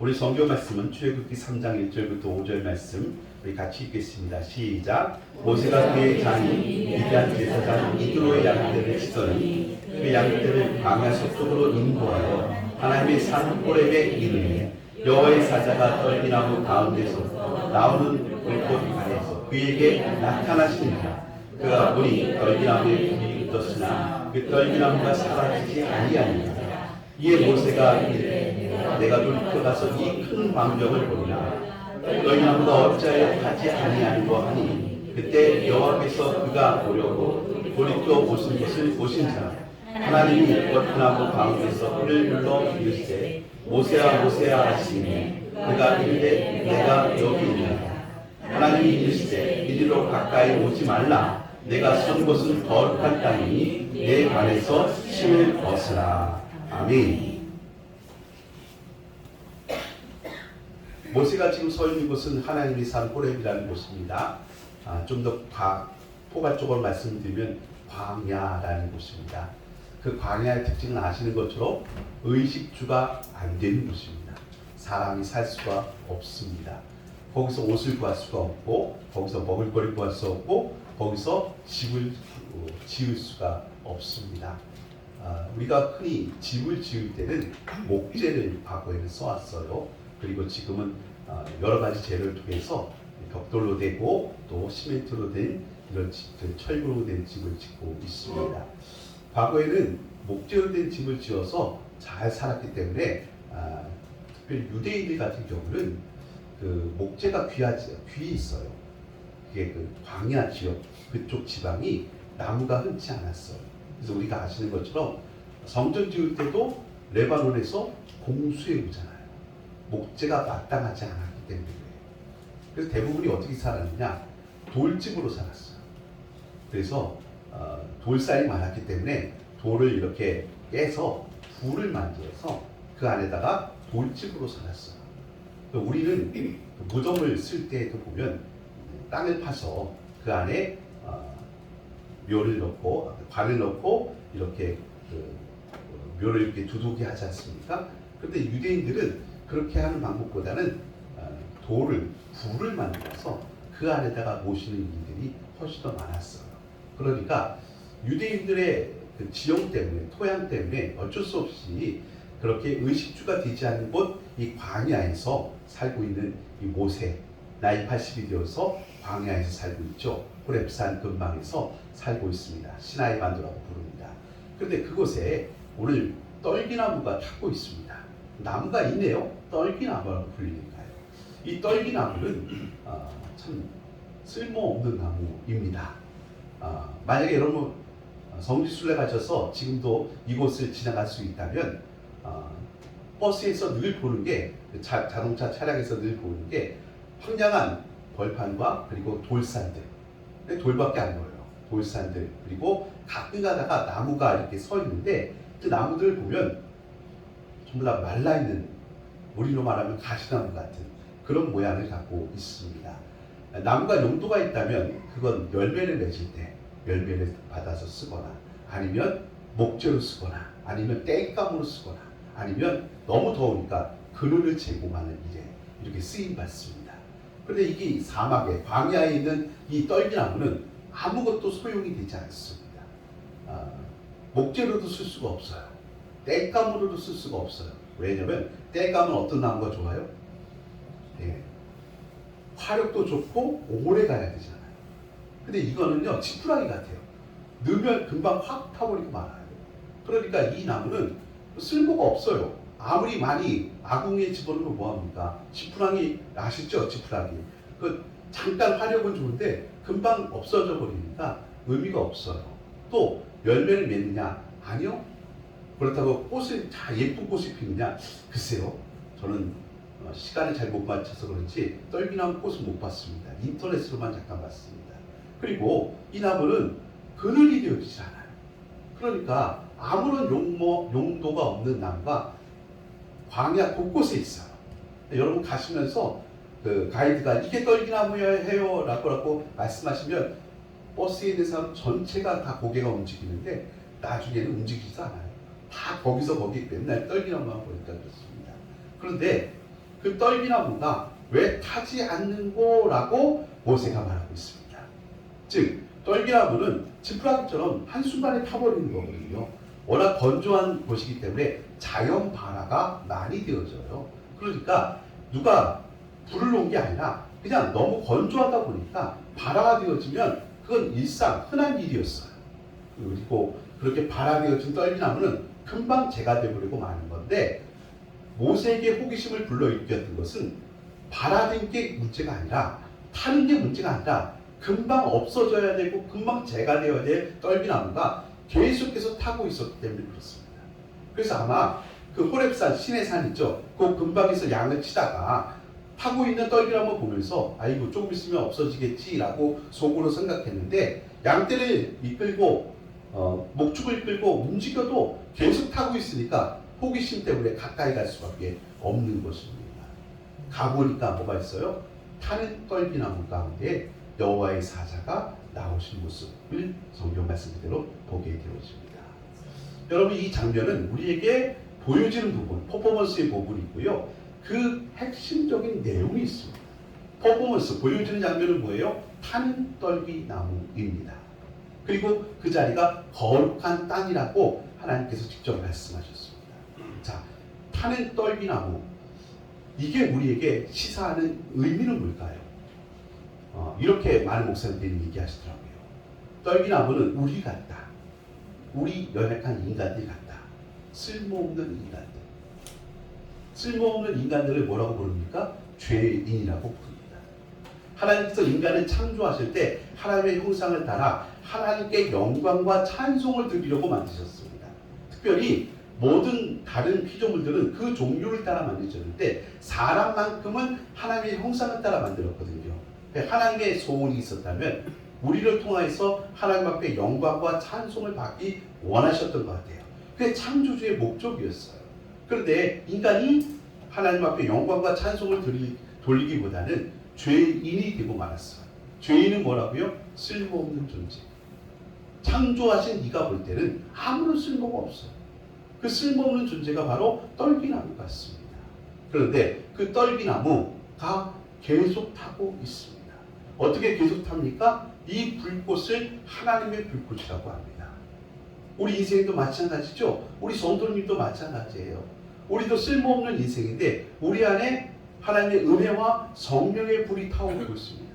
우리 성경 말씀은 출애굽기 3장 1절부터 5절 말씀 우리 같이 읽겠습니다. 시작. 모세가 그의 장인 미디안 제사장 이드로의 양떼를 치더니 그 양떼를 광야 서쪽으로 인도하여 하나님의 산 호렙에 이르매 여호와의 사자가 떨기나무 가운데서 나오는 불꽃 안에서 그에게 나타나시니라. 그가 보니 떨기나무에 불이 붙었으나 그 떨기나무가 사라지지 아니하니라. 이에 모세가 이르되 내가 돌이켜가서 이 큰 광경을 보리라. 떨기나무가 어찌하여 타지 아니하는고 하니 그때 여호와께서 그가 보려고 돌이켜 보신 것을 보신지라. 하나님이 벚나무 가운데서 그를 불러 이르시되 모세야 모세야 하시니 그가 이르되 내가 여기 있나이다. 하나님이 이르시되 이리로 가까이 오지 말라. 내가 선 곳은 거룩한 땅이니 내 발에서 신을 벗으라. 아멘. 모세가 지금 서 있는 곳은 하나님이 산 호렙이라는 곳입니다. 좀 더 포괄적으로 말씀드리면 광야라는 곳입니다. 그 광야의 특징은 아시는 것처럼 의식주가 안 되는 곳입니다. 사람이 살 수가 없습니다. 거기서 옷을 구할 수가 없고, 거기서 먹을거리를 구할 수 없고, 거기서 집을 지을 수가 없습니다. 우리가 흔히 집을 지을 때는 목재를 과거에는 써왔어요. 그리고 지금은 여러 가지 재료를 통해서 벽돌로 되고 또 시멘트로 된 이런 집들, 철구로 된 집을 짓고 있습니다. 과거에는 목재로 된 집을 지어서 잘 살았기 때문에 특별히 유대인들 같은 경우는 그 목재가 귀 있어요. 그게 그 광야 지역 그쪽 지방이 나무가 흔치 않았어요. 그래서 우리가 아시는 것처럼 성전 지을 때도 레바논에서 공수해 오잖아요. 목재가 마땅하지 않았기 때문에. 그래서 대부분이 어떻게 살았느냐? 돌집으로 살았어요. 그래서 돌살이 많았기 때문에 돌을 이렇게 깨서 불을 만들어서 그 안에다가 돌집으로 살았어요. 우리는 무덤을 쓸 때에도 보면 땅을 파서 그 안에 묘를 넣고 관을 넣고 이렇게 묘를 이렇게 두둑이 하지 않습니까? 그런데 유대인들은 그렇게 하는 방법보다는 불을 만들어서 그 안에다가 모시는 일들이 훨씬 더 많았어요. 그러니까 유대인들의 그 지형 때문에, 토양 때문에 어쩔 수 없이 그렇게 의식주가 되지 않는 곳 이 광야에서 살고 있는 이 모세, 나이 80이 되어서 광야에서 살고 있죠. 호렙산 근방에서 살고 있습니다. 시나이 반도라고 부릅니다. 그런데 그곳에 오늘 떨기나무가 타고 있습니다. 나무가 있네요. 떨기나무라고 불리니까요. 이 떨기나무는 참 쓸모없는 나무입니다. 만약에 여러분 성지순례 가셔서 지금도 이곳을 지나갈 수 있다면 버스에서 늘 보는 게 자동차 차량에서 늘 보는 게 황량한 벌판과 그리고 돌산들, 돌밖에 안 보여요. 돌산들 그리고 가끔 가다가 나무가 이렇게 서 있는데 그 나무들을 보면 전부 다 말라있는, 우리로 말하면 가시나무 같은 그런 모양을 갖고 있습니다. 나무가 용도가 있다면 그건 열매를 맺을 때 열매를 받아서 쓰거나 아니면 목재로 쓰거나 아니면 땔감으로 쓰거나 아니면 너무 더우니까 그늘을 제공하는 일에 이렇게 쓰임 받습니다. 그런데 이게 사막에 광야에 있는 이 떨기나무는 아무것도 소용이 되지 않습니다. 목재로도 쓸 수가 없어요. 땔감으로도 쓸 수가 없어요. 왜냐면 땔감은 어떤 나무가 좋아요? 화력도 좋고 오래 가야 되잖아요. 근데 이거는요 지푸라기 같아요. 넣으면 금방 확 타버리고 말아요. 그러니까 이 나무는 쓸모가 없어요. 아무리 많이 아궁이에 집어넣으면 뭐합니까? 지푸라기 아시죠? 지푸라기. 그 잠깐 화력은 좋은데 금방 없어져 버리니까 의미가 없어요. 또 열매를 맺느냐? 아니요. 그렇다고 꽃을 예쁜 꽃이 피느냐? 글쎄요. 저는 시간을 잘 못 맞춰서 그런지 떨기나무 꽃은 못 봤습니다. 인터넷으로만 잠깐 봤습니다. 그리고 이 나무는 그늘이 되어지지 않아요. 그러니까 아무런 용도가 없는 나무가 광야 곳곳에 있어요. 여러분 가시면서 그 가이드가 이게 떨기나무예요 라고 말씀하시면 버스에 있는 사람 전체가 다 고개가 움직이는데 나중에는 움직이지도 않아요. 다 거기서 거기 맨날 떨기나무만 보니까 그렇습니다. 그런데 그 떨기나무가 왜 타지 않는고라고 모세가 말하고 있습니다. 즉 떨기나무는 지푸라기처럼 한순간에 타버리는 거거든요. 워낙 건조한 곳이기 때문에 자연 발화가 많이 되어져요. 그러니까 누가 불을 놓은 게 아니라 그냥 너무 건조하다 보니까 발화가 되어지면 그건 일상 흔한 일이었어요. 그리고 그렇게 발화되어진 떨기나무는 금방 재가 되어버리고 마는 건데, 모세에게 호기심을 불러일으켰던 것은 발화된 게 문제가 아니라, 타는 게 문제가 아니라 금방 없어져야 되고 금방 재가 되어야 될 떨기나무가 계속해서 타고 있었기 때문에 그렇습니다. 그래서 아마 그 호렙산 신의 산 있죠. 그 근방에서 양을 치다가 타고 있는 떨기나무 보면서 아이고 조금 있으면 없어지겠지라고 속으로 생각했는데, 양떼를 이끌고 목축을 이끌고 움직여도 계속 타고 있으니까 호기심 때문에 가까이 갈 수밖에 없는 것입니다. 가보니까 뭐가 있어요? 타는 떨기나무 가운데 여호와의 사자가 나오신 모습을 성경 말씀 그대로 보게 되어집니다. 여러분, 이 장면은 우리에게 보여지는 부분, 퍼포먼스의 부분이고요. 그 핵심적인 내용이 있습니다. 퍼포먼스, 보여지는 장면은 뭐예요? 타는 떨기나무입니다. 그리고 그 자리가 거룩한 땅이라고 하나님께서 직접 말씀하셨습니다. 자, 타는 떨기나무, 이게 우리에게 시사하는 의미는 뭘까요? 이렇게 많은 목사님들이 얘기하시더라고요. 떨기나무는 우리 같다. 우리 연약한 인간들 같다. 쓸모없는 인간들. 쓸모없는 인간들을 뭐라고 부릅니까? 죄인이라고 부릅니다. 하나님께서 인간을 창조하실 때 하나님의 형상을 따라 하나님께 영광과 찬송을 드리려고 만드셨습니다. 특별히 모든 다른 피조물들은 그 종류를 따라 만드셨는데 사람만큼은 하나님의 형상을 따라 만들었거든요. 하나님의 소원이 있었다면 우리를 통해서 하나님 앞에 영광과 찬송을 받기 원하셨던 것 같아요. 그게 창조주의 목적이었어요. 그런데 인간이 하나님 앞에 영광과 찬송을 돌리기보다는 죄인이 되고 말았어요. 죄인은 뭐라고요? 쓸모없는 존재. 창조하신 네가 볼 때는 아무런 쓸모가 없어요. 그 쓸모없는 존재가 바로 떨기나무 같습니다. 그런데 그 떨기나무가 계속 타고 있습니다. 어떻게 계속 탑니까? 이 불꽃을 하나님의 불꽃이라고 합니다. 우리 인생도 마찬가지죠. 우리 성도님도 마찬가지예요. 우리도 쓸모없는 인생인데 우리 안에 하나님의 은혜와 성령의 불이 타오르고 있습니다.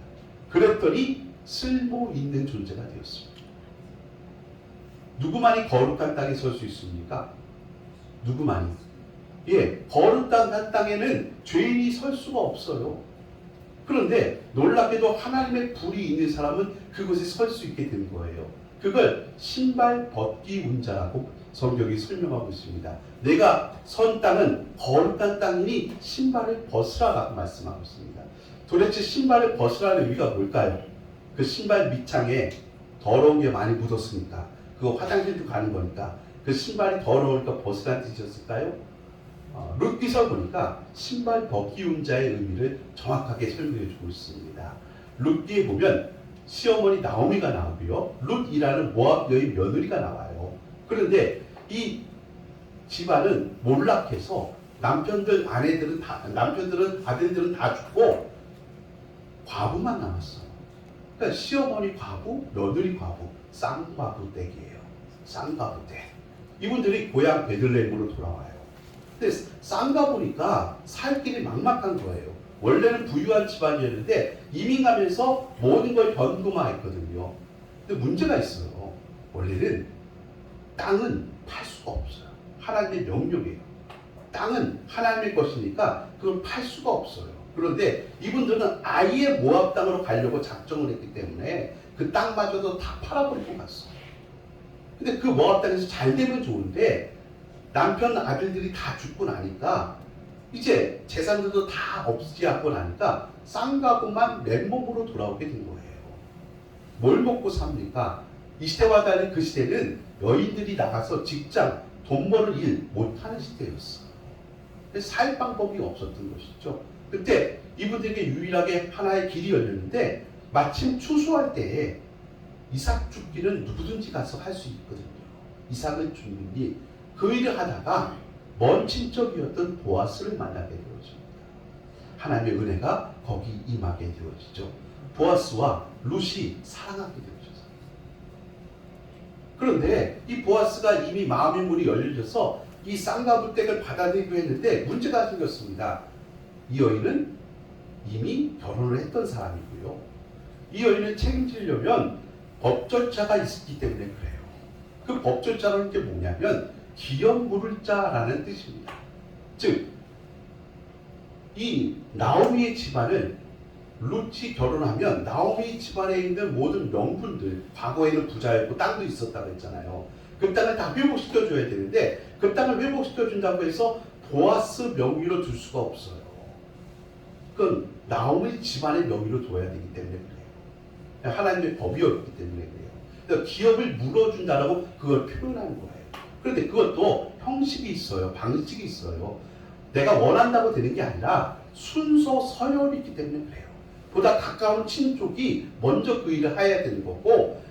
그랬더니 쓸모 있는 존재가 되었습니다. 누구만이 거룩한 땅에 설 수 있습니까? 누구만이? 예, 거룩한 땅에는 죄인이 설 수가 없어요. 그런데 놀랍게도 하나님의 불이 있는 사람은 그곳에 설 수 있게 된 거예요. 그걸 신발 벗기 운자라고 성경이 설명하고 있습니다. 내가 선 땅은 거룩한 땅이니 신발을 벗으라라고 말씀하고 있습니다. 도대체 신발을 벗으라는 의미가 뭘까요? 그 신발 밑창에 더러운 게 많이 묻었으니까, 그거 화장실도 가는 거니까 그 신발이 더러우니까 벗으라는 뜻이었을까요? 룻기서 보니까 신발 벗기운 자의 의미를 정확하게 설명해 주고 있습니다. 룻기에 보면 시어머니 나오미가 나오고요, 룻이라는 모압 여인 며느리가 나와요. 그런데 이 집안은 몰락해서 남편들은 아들들은 다 죽고 과부만 남았어요. 그러니까 시어머니 과부, 며느리 과부, 쌍과부 댁이에요. 쌍과부 댁. 이분들이 고향 베들레헴으로 돌아와요. 근데 쌍과부니까 살 길이 막막한 거예요. 원래는 부유한 집안이었는데 이민 가면서 모든 걸 변금화했거든요. 근데 문제가 있어요. 원래는 땅은 팔 수가 없어요. 하나님의 명령이에요. 땅은 하나님의 것이니까 그걸 팔 수가 없어요. 그런데 이분들은 아예 모압 땅으로 가려고 작정을 했기 때문에 그 땅마저도 다 팔아버리고 갔어요. 근데 그 모압 땅에서 잘 되면 좋은데 남편 아들들이 다 죽고 나니까 이제 재산들도 다 없애고 나니까 쌍가구만 맨몸으로 돌아오게 된 거예요. 뭘 먹고 삽니까? 이 시대와 다른 그 시대는 여인들이 나가서 직장, 돈 버는 일 못하는 시대였어요. 살 방법이 없었던 것이죠. 그때 이분들에게 유일하게 하나의 길이 열렸는데 마침 추수할 때에 이삭 줍기는 누구든지 가서 할 수 있거든요. 이삭을 줍는 일, 그 일을 하다가 먼 친척이었던 보아스를 만나게 되었습니다. 하나님의 은혜가 거기 임하게 되어지죠. 보아스와 룻이 사랑하게 되어져서. 그런데 이 보아스가 이미 마음의 문이 열려져서 이 쌍가부댁을 받아들이기로 했는데 문제가 생겼습니다. 이 여인은 이미 결혼을 했던 사람이고요. 이 여인을 책임지려면 법 절차가 있기 때문에 그래요. 그 법 절차는 게 뭐냐면 기업 물을 자라는 뜻입니다. 즉, 이 나오미의 집안을 룻이 결혼하면 나오미 집안에 있는 모든 명분들, 과거에는 부자였고 땅도 있었다고 했잖아요. 그 땅을 다 회복시켜줘야 되는데 그 땅을 회복시켜준다고 해서 보아스 명의로 둘 수가 없어요. 그건 나오미 집안의 명의로 둬야 되기 때문에 그래요. 하나님의 법이었기 때문에 그래요. 그러니까 기업을 물어준다라고 그걸 표현하는 거예요. 그런데 그것도 형식이 있어요. 방식이 있어요. 내가 원한다고 되는 게 아니라 순서 서열이 있기 때문에 그래요. 보다 가까운 친족이 먼저 그 일을 해야 되는 거고,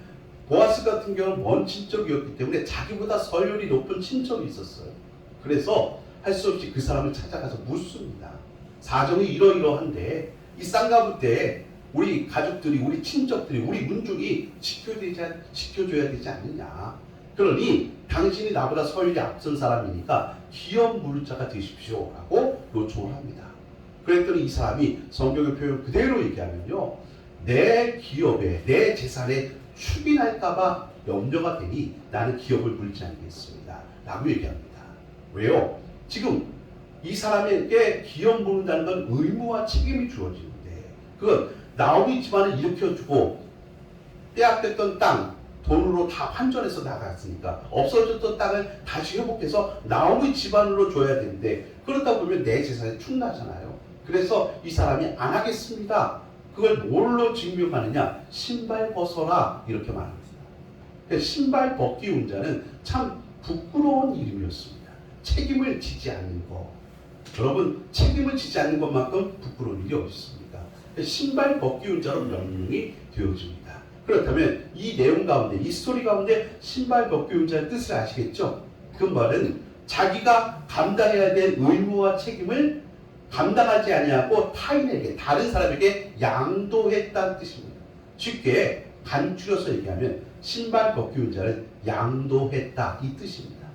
보아스 같은 경우는 먼 친척이었기 때문에 자기보다 서열이 높은 친척이 있었어요. 그래서 할 수 없이 그 사람을 찾아가서 묻습니다. 사정이 이러이러한데 이 쌍가부 때 우리 가족들이, 우리 친척들이, 우리 문중이 지켜줘야 되지 않느냐. 그러니 당신이 나보다 서열이 앞선 사람이니까 기업 물자가 되십시오 라고 요청을 합니다. 그랬더니 이 사람이 성경의 표현 그대로 얘기하면요, 내 기업에, 내 재산에 축이 날까봐 염려가 되니 나는 기업을 물지 않겠습니다 라고 얘기합니다. 왜요? 지금 이 사람에게 기업 물는다는 건 의무와 책임이 주어지는데, 그건 나오미 집안을 일으켜주고 빼앗겼던 땅, 돈으로 다 환전해서 나갔으니까 없어졌던 땅을 다시 회복해서 나오미 집안으로 줘야 되는데, 그러다 보면 내 재산이 축나잖아요. 그래서 이 사람이 안 하겠습니다. 그걸 뭘로 증명하느냐? 신발 벗어라, 이렇게 말합니다. 신발 벗기 운자는 참 부끄러운 일이었습니다. 책임을 지지 않는 것. 여러분, 책임을 지지 않는 것만큼 부끄러운 일이 어디 있습니까? 신발 벗기 운자로 명령이 되어집니다. 그렇다면 이 내용 가운데, 이 스토리 가운데 신발 벗기 운자의 뜻을 아시겠죠? 그 말은 자기가 감당해야 될 의무와 책임을 감당하지 아니하고 타인에게, 다른 사람에게 양도했다는 뜻입니다. 쉽게 간추려서 얘기하면 신발 벗기운 자를 양도했다, 이 뜻입니다.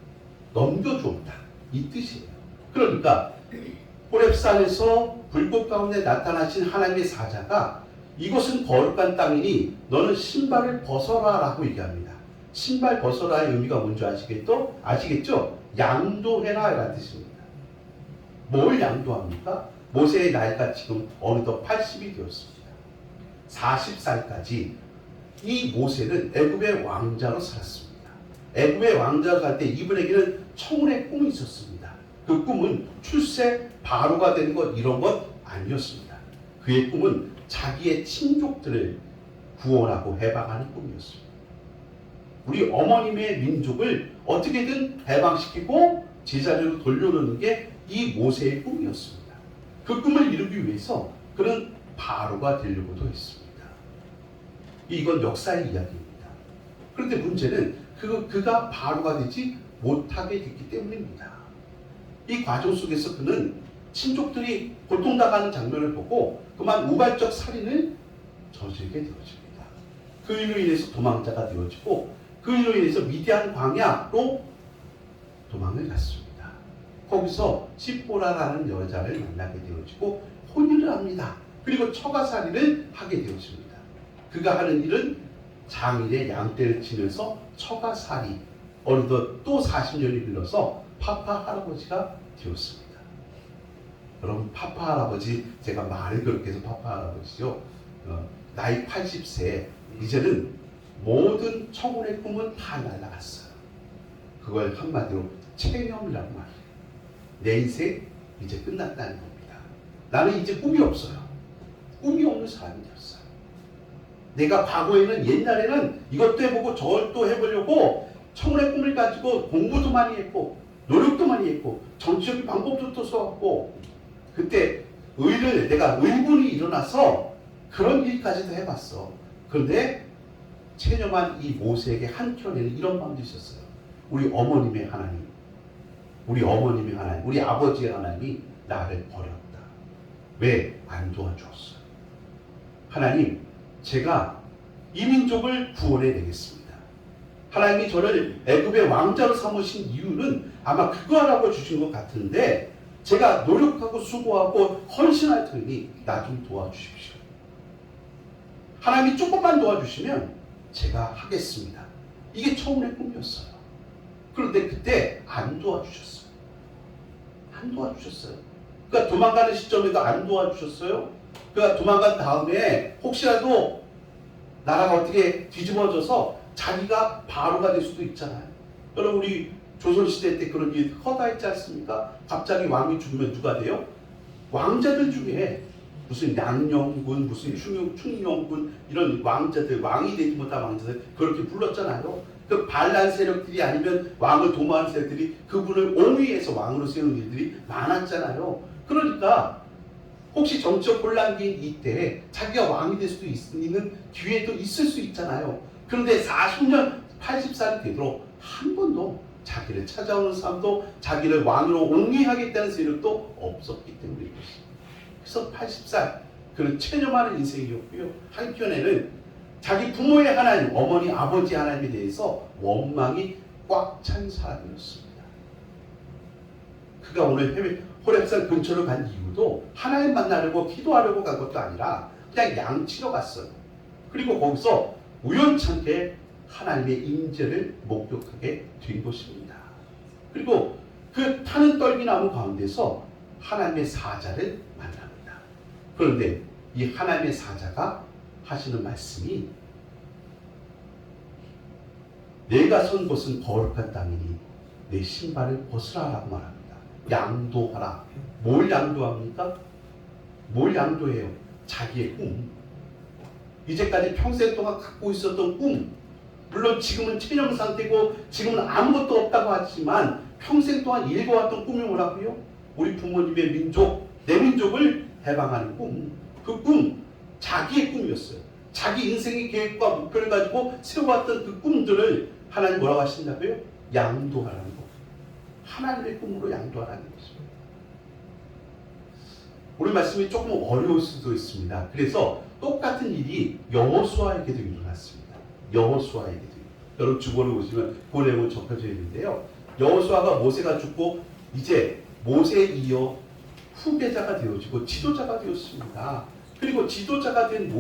넘겨주었다, 이 뜻이에요. 그러니까 호렙산에서 불꽃 가운데 나타나신 하나님의 사자가 이것은 거룩한 땅이니 너는 신발을 벗어라 라고 얘기합니다. 신발 벗어라의 의미가 뭔지 아시겠죠? 양도해라 라는 뜻입니다. 뭘 양도합니까? 모세의 나이가 지금 어느덧 80이 되었습니다. 40살까지 이 모세는 애굽의 왕자로 살았습니다. 애굽의 왕자로 살 때 이분에게는 청혼의 꿈이 있었습니다. 그 꿈은 출세 바로가 되는 것, 이런 것 아니었습니다. 그의 꿈은 자기의 친족들을 구원하고 해방하는 꿈이었습니다. 우리 어머님의 민족을 어떻게든 해방시키고 제자리로 돌려놓는 게 이 모세의 꿈이었습니다. 그 꿈을 이루기 위해서 그는 바로가 되려고도 했습니다. 이건 역사의 이야기입니다. 그런데 문제는 그가 바로가 되지 못하게 됐기 때문입니다. 이 과정 속에서 그는 친족들이 고통당하는 장면을 보고 그만 우발적 살인을 저지르게 되어집니다. 그 일로 인해서 도망자가 되어지고 그 일로 인해서 미디안 광야로 도망을 갔습니다. 거기서 시보라라는 여자를 만나게 되어지고 혼인을 합니다. 그리고 처가살이를 하게 되어집니다. 그가 하는 일은 장일의 양떼를 치면서 처가살이, 어느덧 또 40년이 흘러서 파파 할아버지가 되었습니다. 여러분, 파파 할아버지, 제가 말을 그렇게 해서 파파 할아버지죠. 나이 80세, 이제는 모든 청혼의 꿈은 다 날아갔어요. 그걸 한마디로 체념이라고 말해요. 내 인생 이제 끝났다는 겁니다. 나는 이제 꿈이 없어요. 꿈이 없는 사람이 되었어요. 내가 과거에는, 옛날에는 이것도 해보고 저것도 해보려고 청혼의 꿈을 가지고 공부도 많이 했고 노력도 많이 했고 정치적인 방법도 또 써왔고, 그때 내가 의문이 일어나서 그런 일까지도 해봤어. 그런데 체념한 이 모세에게 한켠에는 이런 마음도 있었어요. 우리 어머님의 하나님, 우리 아버지의 하나님이 나를 버렸다. 왜 안 도와주었어요? 하나님, 제가 이 민족을 구원해 내겠습니다. 하나님이 저를 애굽의 왕자로 삼으신 이유는 아마 그거 하라고 주신 것 같은데 제가 노력하고 수고하고 헌신할 테니 나 좀 도와주십시오. 하나님이 조금만 도와주시면 제가 하겠습니다. 이게 처음의 꿈이었어요. 그런데 그때 안 도와주셨어요. 안 도와주셨어요. 그러니까 도망가는 시점에도 안 도와주셨어요. 그러니까 도망간 다음에 혹시라도 나라가 어떻게 뒤집어져서 자기가 바로가 될 수도 있잖아요. 여러분 우리 조선시대 때 그런 일이 허다했지 않습니까? 갑자기 왕이 죽으면 누가 돼요? 왕자들 중에 무슨 양녕군, 무슨 충녕군 이런 왕자들, 왕이 되지 못한 왕자들 그렇게 불렀잖아요. 그 반란 세력들이 아니면 왕을 도모하는 세력들이 그분을 옹위해서 왕으로 세우는 일들이 많았잖아요. 그러니까 혹시 정치적 혼란기인 이때 자기가 왕이 될 수도 있는 기회도 있을 수 있잖아요. 그런데 40년, 80살이 되도록 한 번도 자기를 찾아오는 사람도 자기를 왕으로 옹위하겠다는 세력도 없었기 때문에 그렇습니다. 그래서 80살 그런 체념하는 인생이었고요. 한편에는 자기 부모의 하나님, 어머니, 아버지 하나님에 대해서 원망이 꽉 찬 사람이었습니다. 그가 오늘 호렙산 근처로 간 이유도 하나님 만나려고 기도하려고 간 것도 아니라 그냥 양치러 갔어요. 그리고 거기서 우연찮게 하나님의 임재를 목격하게 된 것입니다. 그리고 그 타는 떨기나무 가운데서 하나님의 사자를 만납니다. 그런데 이 하나님의 사자가 하시는 말씀이 내가 선 곳은 거룩한 땅이니 내 신발을 벗으라라고 말합니다. 양도하라. 뭘 양도합니까? 뭘 양도해요? 자기의 꿈. 이제까지 평생 동안 갖고 있었던 꿈. 물론 지금은 체념 상태고 지금은 아무것도 없다고 하지만 평생 동안 읽어왔던 꿈이 뭐라고요? 우리 부모님의 민족, 내 민족을 해방하는 꿈. 그 꿈, 자기의 꿈이었어요. 자기 인생의 계획과 목표를 가지고 세워왔던 그 꿈들을 하나님 뭐라고 하신다고요? 양도하라는 거. 하나님의 꿈으로 양도하라는 것입니다. 오늘 말씀이 조금 어려울 수도 있습니다. 그래서 똑같은 일이 여호수아에게도 일어났습니다. 여호수아에게도. 여러분 주보를 보시면 그 내용은 적혀져 있는데요. 여호수아가 모세가 죽고 이제 모세에 이어 후계자가 되어지고 지도자가 되었습니다. 그리고 지도자가 된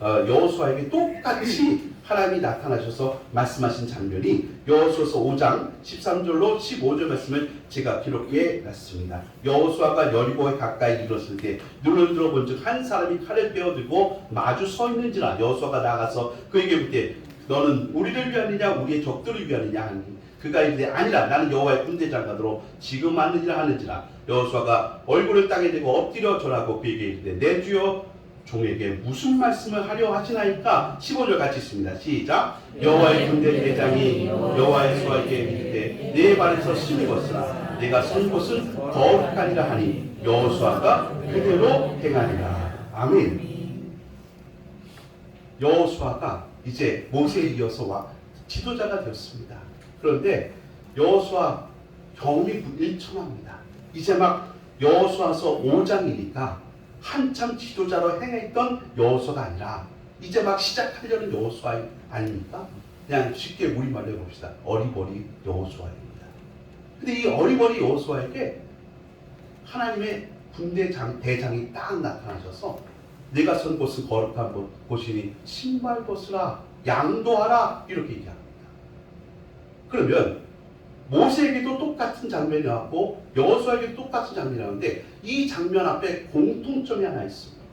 여호수아에게 똑같이 하나님이 나타나셔서 말씀하신 장면이 여호수아서 5장 13절로 15절 말씀을 제가 기록해 놨습니다. 여호수아가 여리고에 가까이 이르렀을 때 눈을 들어본즉 한 사람이 칼을 빼어들고 마주 서 있는지라. 여호수아가 나가서 그에게 묻되 너는 우리를 위하느냐 우리의 적들을 위하느냐 하니 그가 이르되 아니라 나는 여호와의 군대장관으로 지금 왔느니라 하는지라. 여호수아가 얼굴을 땅에 대고 엎드려 절하고 그에게 이르되 내 주여 종에게 무슨 말씀을 하려 하시나이까. 15절 같이 있습니다. 시작. 여호와의 군대 대장이 여호와의 수아에게 이르되 내 발에서 심히 벗으라. 내가 선 곳은 거룩하니라 하니 여호수아가 그대로 행하니라. 아멘. 여호수아가 이제 모세에 이어서 지도자가 되었습니다. 그런데 여호수아 경험이 일천합니다. 이제 막 여호수아서 5장이니까 한참 지도자로 행했던 여호수아가 아니라 이제 막 시작하려는 여호수아 아닙니까? 그냥 쉽게 우리말로 해봅시다. 어리버리 여호수아입니다. 근데 이 어리버리 여호수아에게 하나님의 군대 대장이 딱 나타나셔서 내가 선 곳은 거룩한 곳이니 신발 벗으라, 양도하라 이렇게 얘기합니다. 그러면 모세에게도 똑같은 장면이 나왔고 여호수아에게도 똑같은 장면이 나왔는데 이 장면 앞에 공통점이 하나 있습니다.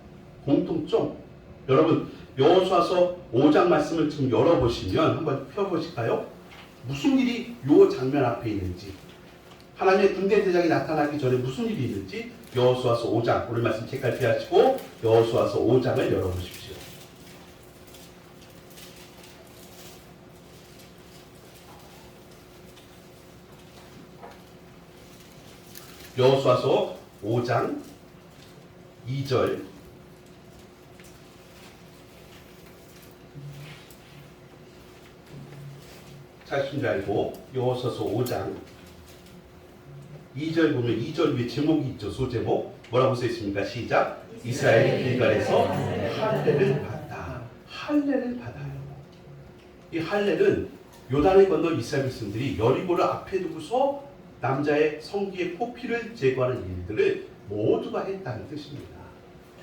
공통점. 여러분 여호수아서 5장 말씀을 지금 열어보시면 한번 펴보실까요? 무슨 일이 이 장면 앞에 있는지, 하나님의 군대 대장이 나타나기 전에 무슨 일이 있는지 여호수아서 5장, 오늘 말씀 책까지 펴시고 여호수아서 5장을 열어보십시오. 여호수아서 5장 2절 찾으신 줄 알고 여호수아서 5장 2절 보면 2절 위에 제목이 있죠. 소제목 뭐라고 써 있습니까? 시작. 이스라엘이 길갈에서 할례를 받다. 할례를 받아요. 이 할례는 요단을 건너 이스라엘 백성들이 여리고를 앞에 두고서 남자의 성기의 포피를 제거하는 일들을 모두가 했다는 뜻입니다.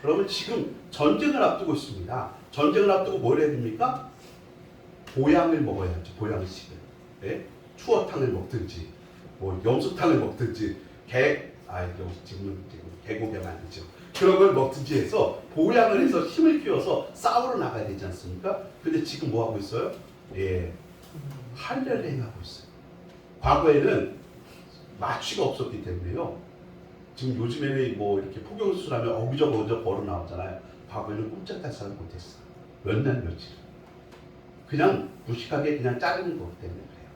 여러분 지금 전쟁을 앞두고 있습니다. 전쟁을 앞두고 뭘 해야 됩니까? 보양을 먹어야죠. 보양식을. 네? 추어탕을 먹든지 뭐 염소탕을 먹든지 지금 개고기가 아니죠. 그런 걸 먹든지 해서 보양을 해서 힘을 키워서 싸우러 나가야 되지 않습니까? 근데 지금 뭐 하고 있어요? 예, 할례를 행하고 있어요. 과거에는 마취가 없었기 때문에요. 지금 요즘에는 뭐 이렇게 폭염수술하면 어기저기 걸어 나오잖아요. 과거에는 꼼짝달싹을 못했어. 몇 날 며칠. 그냥 무식하게 그냥 자르는 것 때문에 그래요.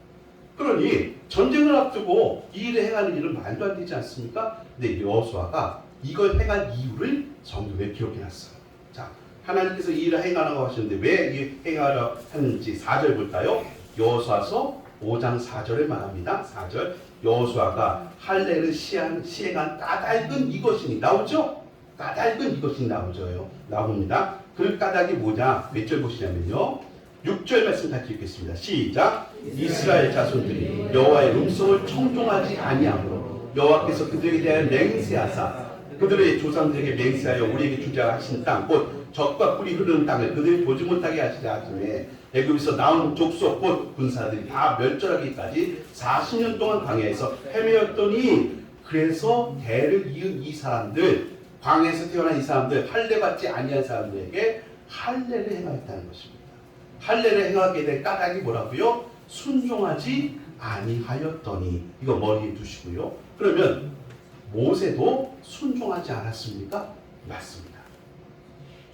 그러니 전쟁을 앞두고 이 일을 행하는 일은 말도 안 되지 않습니까? 근데 여호수아가 이걸 행한 이유를 성경에 기록해놨어요. 자, 하나님께서 이 일을 행하라고 하시는데 왜 이 행하려 하는지 4절 볼까요? 여호수아서 5장 4절에 말합니다. 4절. 여호수아가 할례를 시행한 까닭은 이것이니 나오죠? 까닭은 이것이 나옵니다. 그 까닭이 뭐냐? 몇 절 보시냐면요. 6절 말씀 같이 읽겠습니다. 시작. 이스라엘 자손들이 여호와의 음성을 청종하지 아니하므로 여호와께서 그들에게 대하여 맹세하사 그들의 조상들에게 맹세하여 우리에게 주자 하신 땅 곧 젖과 꿀이 흐르는 땅을 그들이 보지 못하게 하시려 하시매 애굽에서 나온 족속 곧 군사들이 다 멸절하기까지 40년 동안 광야에서 헤매었더니 그래서 대를 이은 이 사람들 광야에서 태어난 이 사람들 할례 받지 아니한 사람들에게 할례를 행하였다는 것입니다. 할례를 행하게 된 까닭이 뭐라고요? 순종하지 아니하였더니 이거 머리에 두시고요. 그러면 모세도 순종하지 않았습니까? 맞습니다.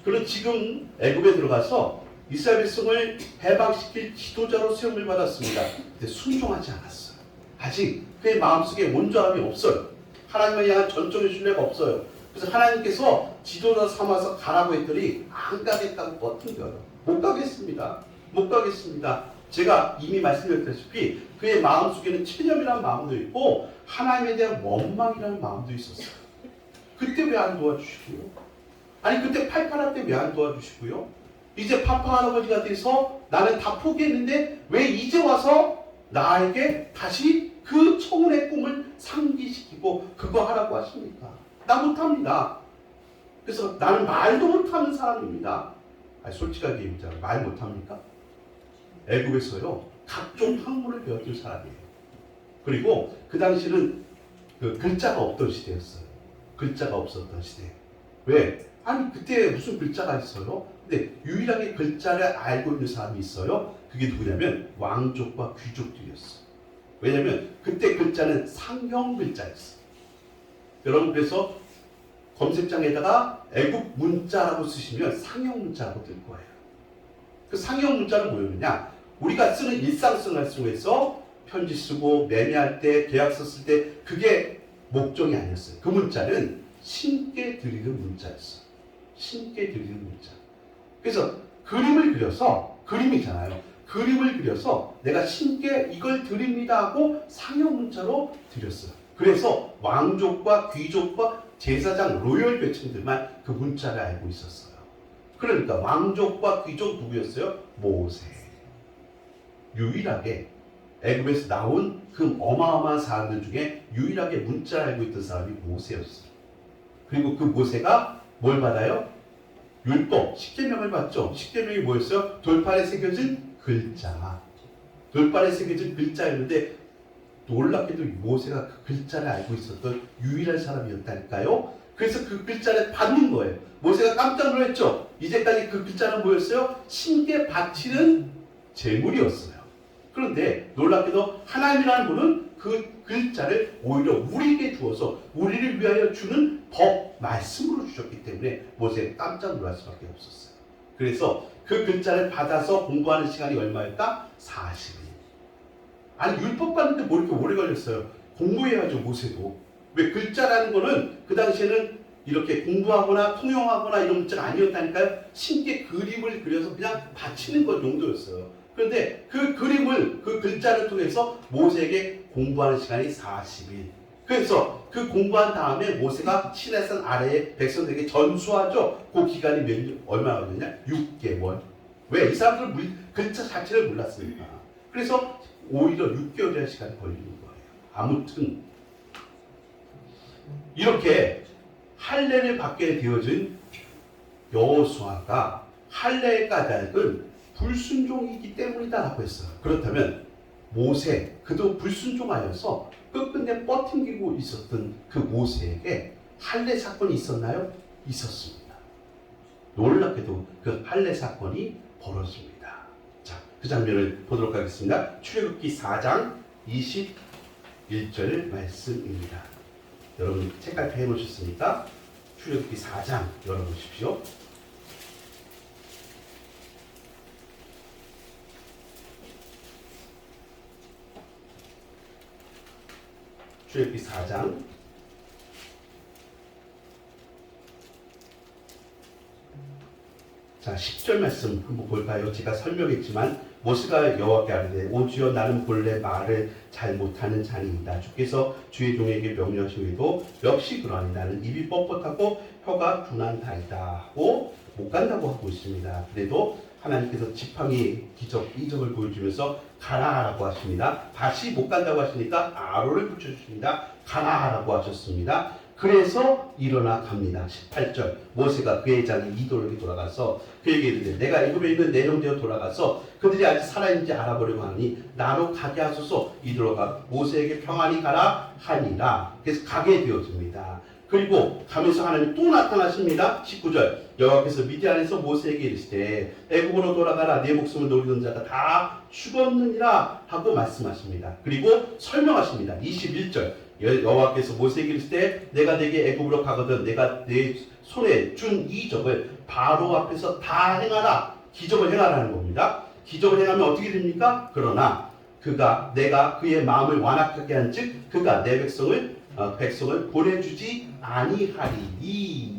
그리고 지금 애굽에 들어가서 이스라엘 백성을 해방시킬 지도자로 세움을 받았습니다. 근데 순종하지 않았어요. 아직 그의 마음속에 온전함이 없어요. 하나님을 향한 전적인 신뢰가 없어요. 그래서 하나님께서 지도자 삼아서 가라고 했더니 안 가겠다고 버틴거예요. 못 가겠습니다. 제가 이미 말씀드렸다시피 그의 마음속에는 체념이라는 마음도 있고 하나님에 대한 원망이라는 마음도 있었어요. 그때 왜 안 도와주시고요? 아니 그때 팔팔할 때 왜 안 도와주시고요? 이제 파파 할아버지가 돼서 나는 다 포기했는데 왜 이제 와서 나에게 다시 그 청혼의 꿈을 상기시키고 그거 하라고 하십니까? 나 못합니다. 그래서 나는 말도 못하는 사람입니다. 솔직하게 얘기하자면 말 못합니까? 애굽에서요 각종 학문을 배웠던 사람이에요. 그리고 그 당시는 그 글자가 없던 시대였어요. 글자가 없었던 시대. 왜? 아니 그때 무슨 글자가 있어요? 근데 유일하게 글자를 알고 있는 사람이 있어요. 그게 누구냐면 왕족과 귀족들이었어요. 왜냐면 그때 글자는 상형 글자였어요. 여러분 그래서 검색창에다가 애굽 문자라고 쓰시면 상형 문자라고 뜰 거예요. 그 상형 문자는 뭐였느냐? 우리가 쓰는 일상생활 속에서 편지 쓰고 매매할 때 계약서 쓸 때 그게 목적이 아니었어요. 그 문자는 신께 드리는 문자였어요. 신께 드리는 문자. 그래서 그림을 그려서 그림이잖아요. 그림을 그려서 내가 신께 이걸 드립니다 하고 상형 문자로 드렸어요. 그래서 왕족과 귀족과 제사장 로열 계층들만 그 문자를 알고 있었어요. 그러니까 왕족과 귀족 누구였어요? 모세. 유일하게 애굽에서 나온 그 어마어마한 사람들 중에 유일하게 문자를 알고 있던 사람이 모세였어요. 그리고 그 모세가 뭘 받아요? 율법, 십계명을 받죠. 십계명이 뭐였어요? 돌판에 새겨진 글자. 돌판에 새겨진 글자였는데 놀랍게도 모세가 그 글자를 알고 있었던 유일한 사람이었다니까요. 그래서 그 글자를 받는 거예요. 모세가 깜짝 놀랐죠. 이제까지 그 글자는 뭐였어요? 신께 바치는 제물이었어요. 그런데 놀랍게도 하나님이라는 분은 그 글자를 오히려 우리에게 주어서 우리를 위하여 주는 법, 말씀으로 주셨기 때문에 모세가 깜짝 놀랄 수밖에 없었어요. 그래서 그 글자를 받아서 공부하는 시간이 얼마였다? 40일. 아니 율법 받는데 뭐 이렇게 오래 걸렸어요. 공부해야죠. 모세도. 왜? 글자라는 거는 그 당시에는 이렇게 공부하거나 통용하거나 이런 문자가 아니었다니까요. 신께 그림을 그려서 그냥 바치는 것 정도였어요. 그런데 그 그림을, 그 글자를 통해서 모세에게 공부하는 시간이 40일. 그래서 그 공부한 다음에 모세가 시내산 아래에 백성들에게 전수하죠. 그 기간이 얼마나 걸렸냐? 6개월. 왜? 이 사람들 글자 자체를 몰랐으니까. 그래서 오히려 6개월이라는 시간이 걸리는 거예요. 아무튼 이렇게 할례를 받게 되어진 여호수아가 할례의 까닭은 불순종이기 때문이다라고 했어요. 그렇다면 모세, 그도 불순종하여서 끝끝내 뻗팅기고 있었던 그 모세에게 할례 사건이 있었나요? 있었습니다. 놀랍게도 그 할례 사건이 벌어집니다. 자, 그 장면을 보도록 하겠습니다. 출애굽기 4장 21절 말씀입니다. 여러분 책갈피 해놓으셨으니까 출애굽기 4장 열어보십시오. 출애굽기 4장 자 10절 말씀 한번 볼까요? 제가 설명했지만 모세가 여호와께 아뢰되 오 주여 나는 본래 말을 잘 못하는 자니이다. 주께서 주의 종에게 명령하시기도 역시 그러하니 나는 입이 뻣뻣하고 혀가 둔한다이다 하고 못 간다고 하고 있습니다. 그래도 하나님께서 지팡이 기적 이적을 보여주면서 가라라고 하십니다. 다시 못 간다고 하시니까 아론을 붙여주십니다. 가라라고 하셨습니다. 그래서 일어나 갑니다. 18절 모세가 그의 장이 이도록에 돌아가서 그에게 이르되 내가 애굽에 있는 내 형제여 돌아가서 그들이 아직 살아있는지 알아보려고 하니 나로 가게 하소서. 이도록아 모세에게 평안히 가라 하니라. 그래서 가게 되어집니다. 그리고 가면서 하나님 또 나타나십니다. 19절 여호와께서 미디안에서 모세에게 이르시되 애굽으로 돌아가라 내 목숨을 노리던 자가 다 죽었느니라 하고 말씀하십니다. 그리고 설명하십니다. 21절 여호와께서 모세에게 이르시되 내가 네게 애굽으로 가거든 내가 내 손에 준 이적을 바로 앞에서 다 행하라. 기적을 행하라는 겁니다. 기적을 행하면 어떻게 됩니까? 그러나 내가 그의 마음을 완악하게 한즉 그가 내 백성을 보내주지 아니하리니.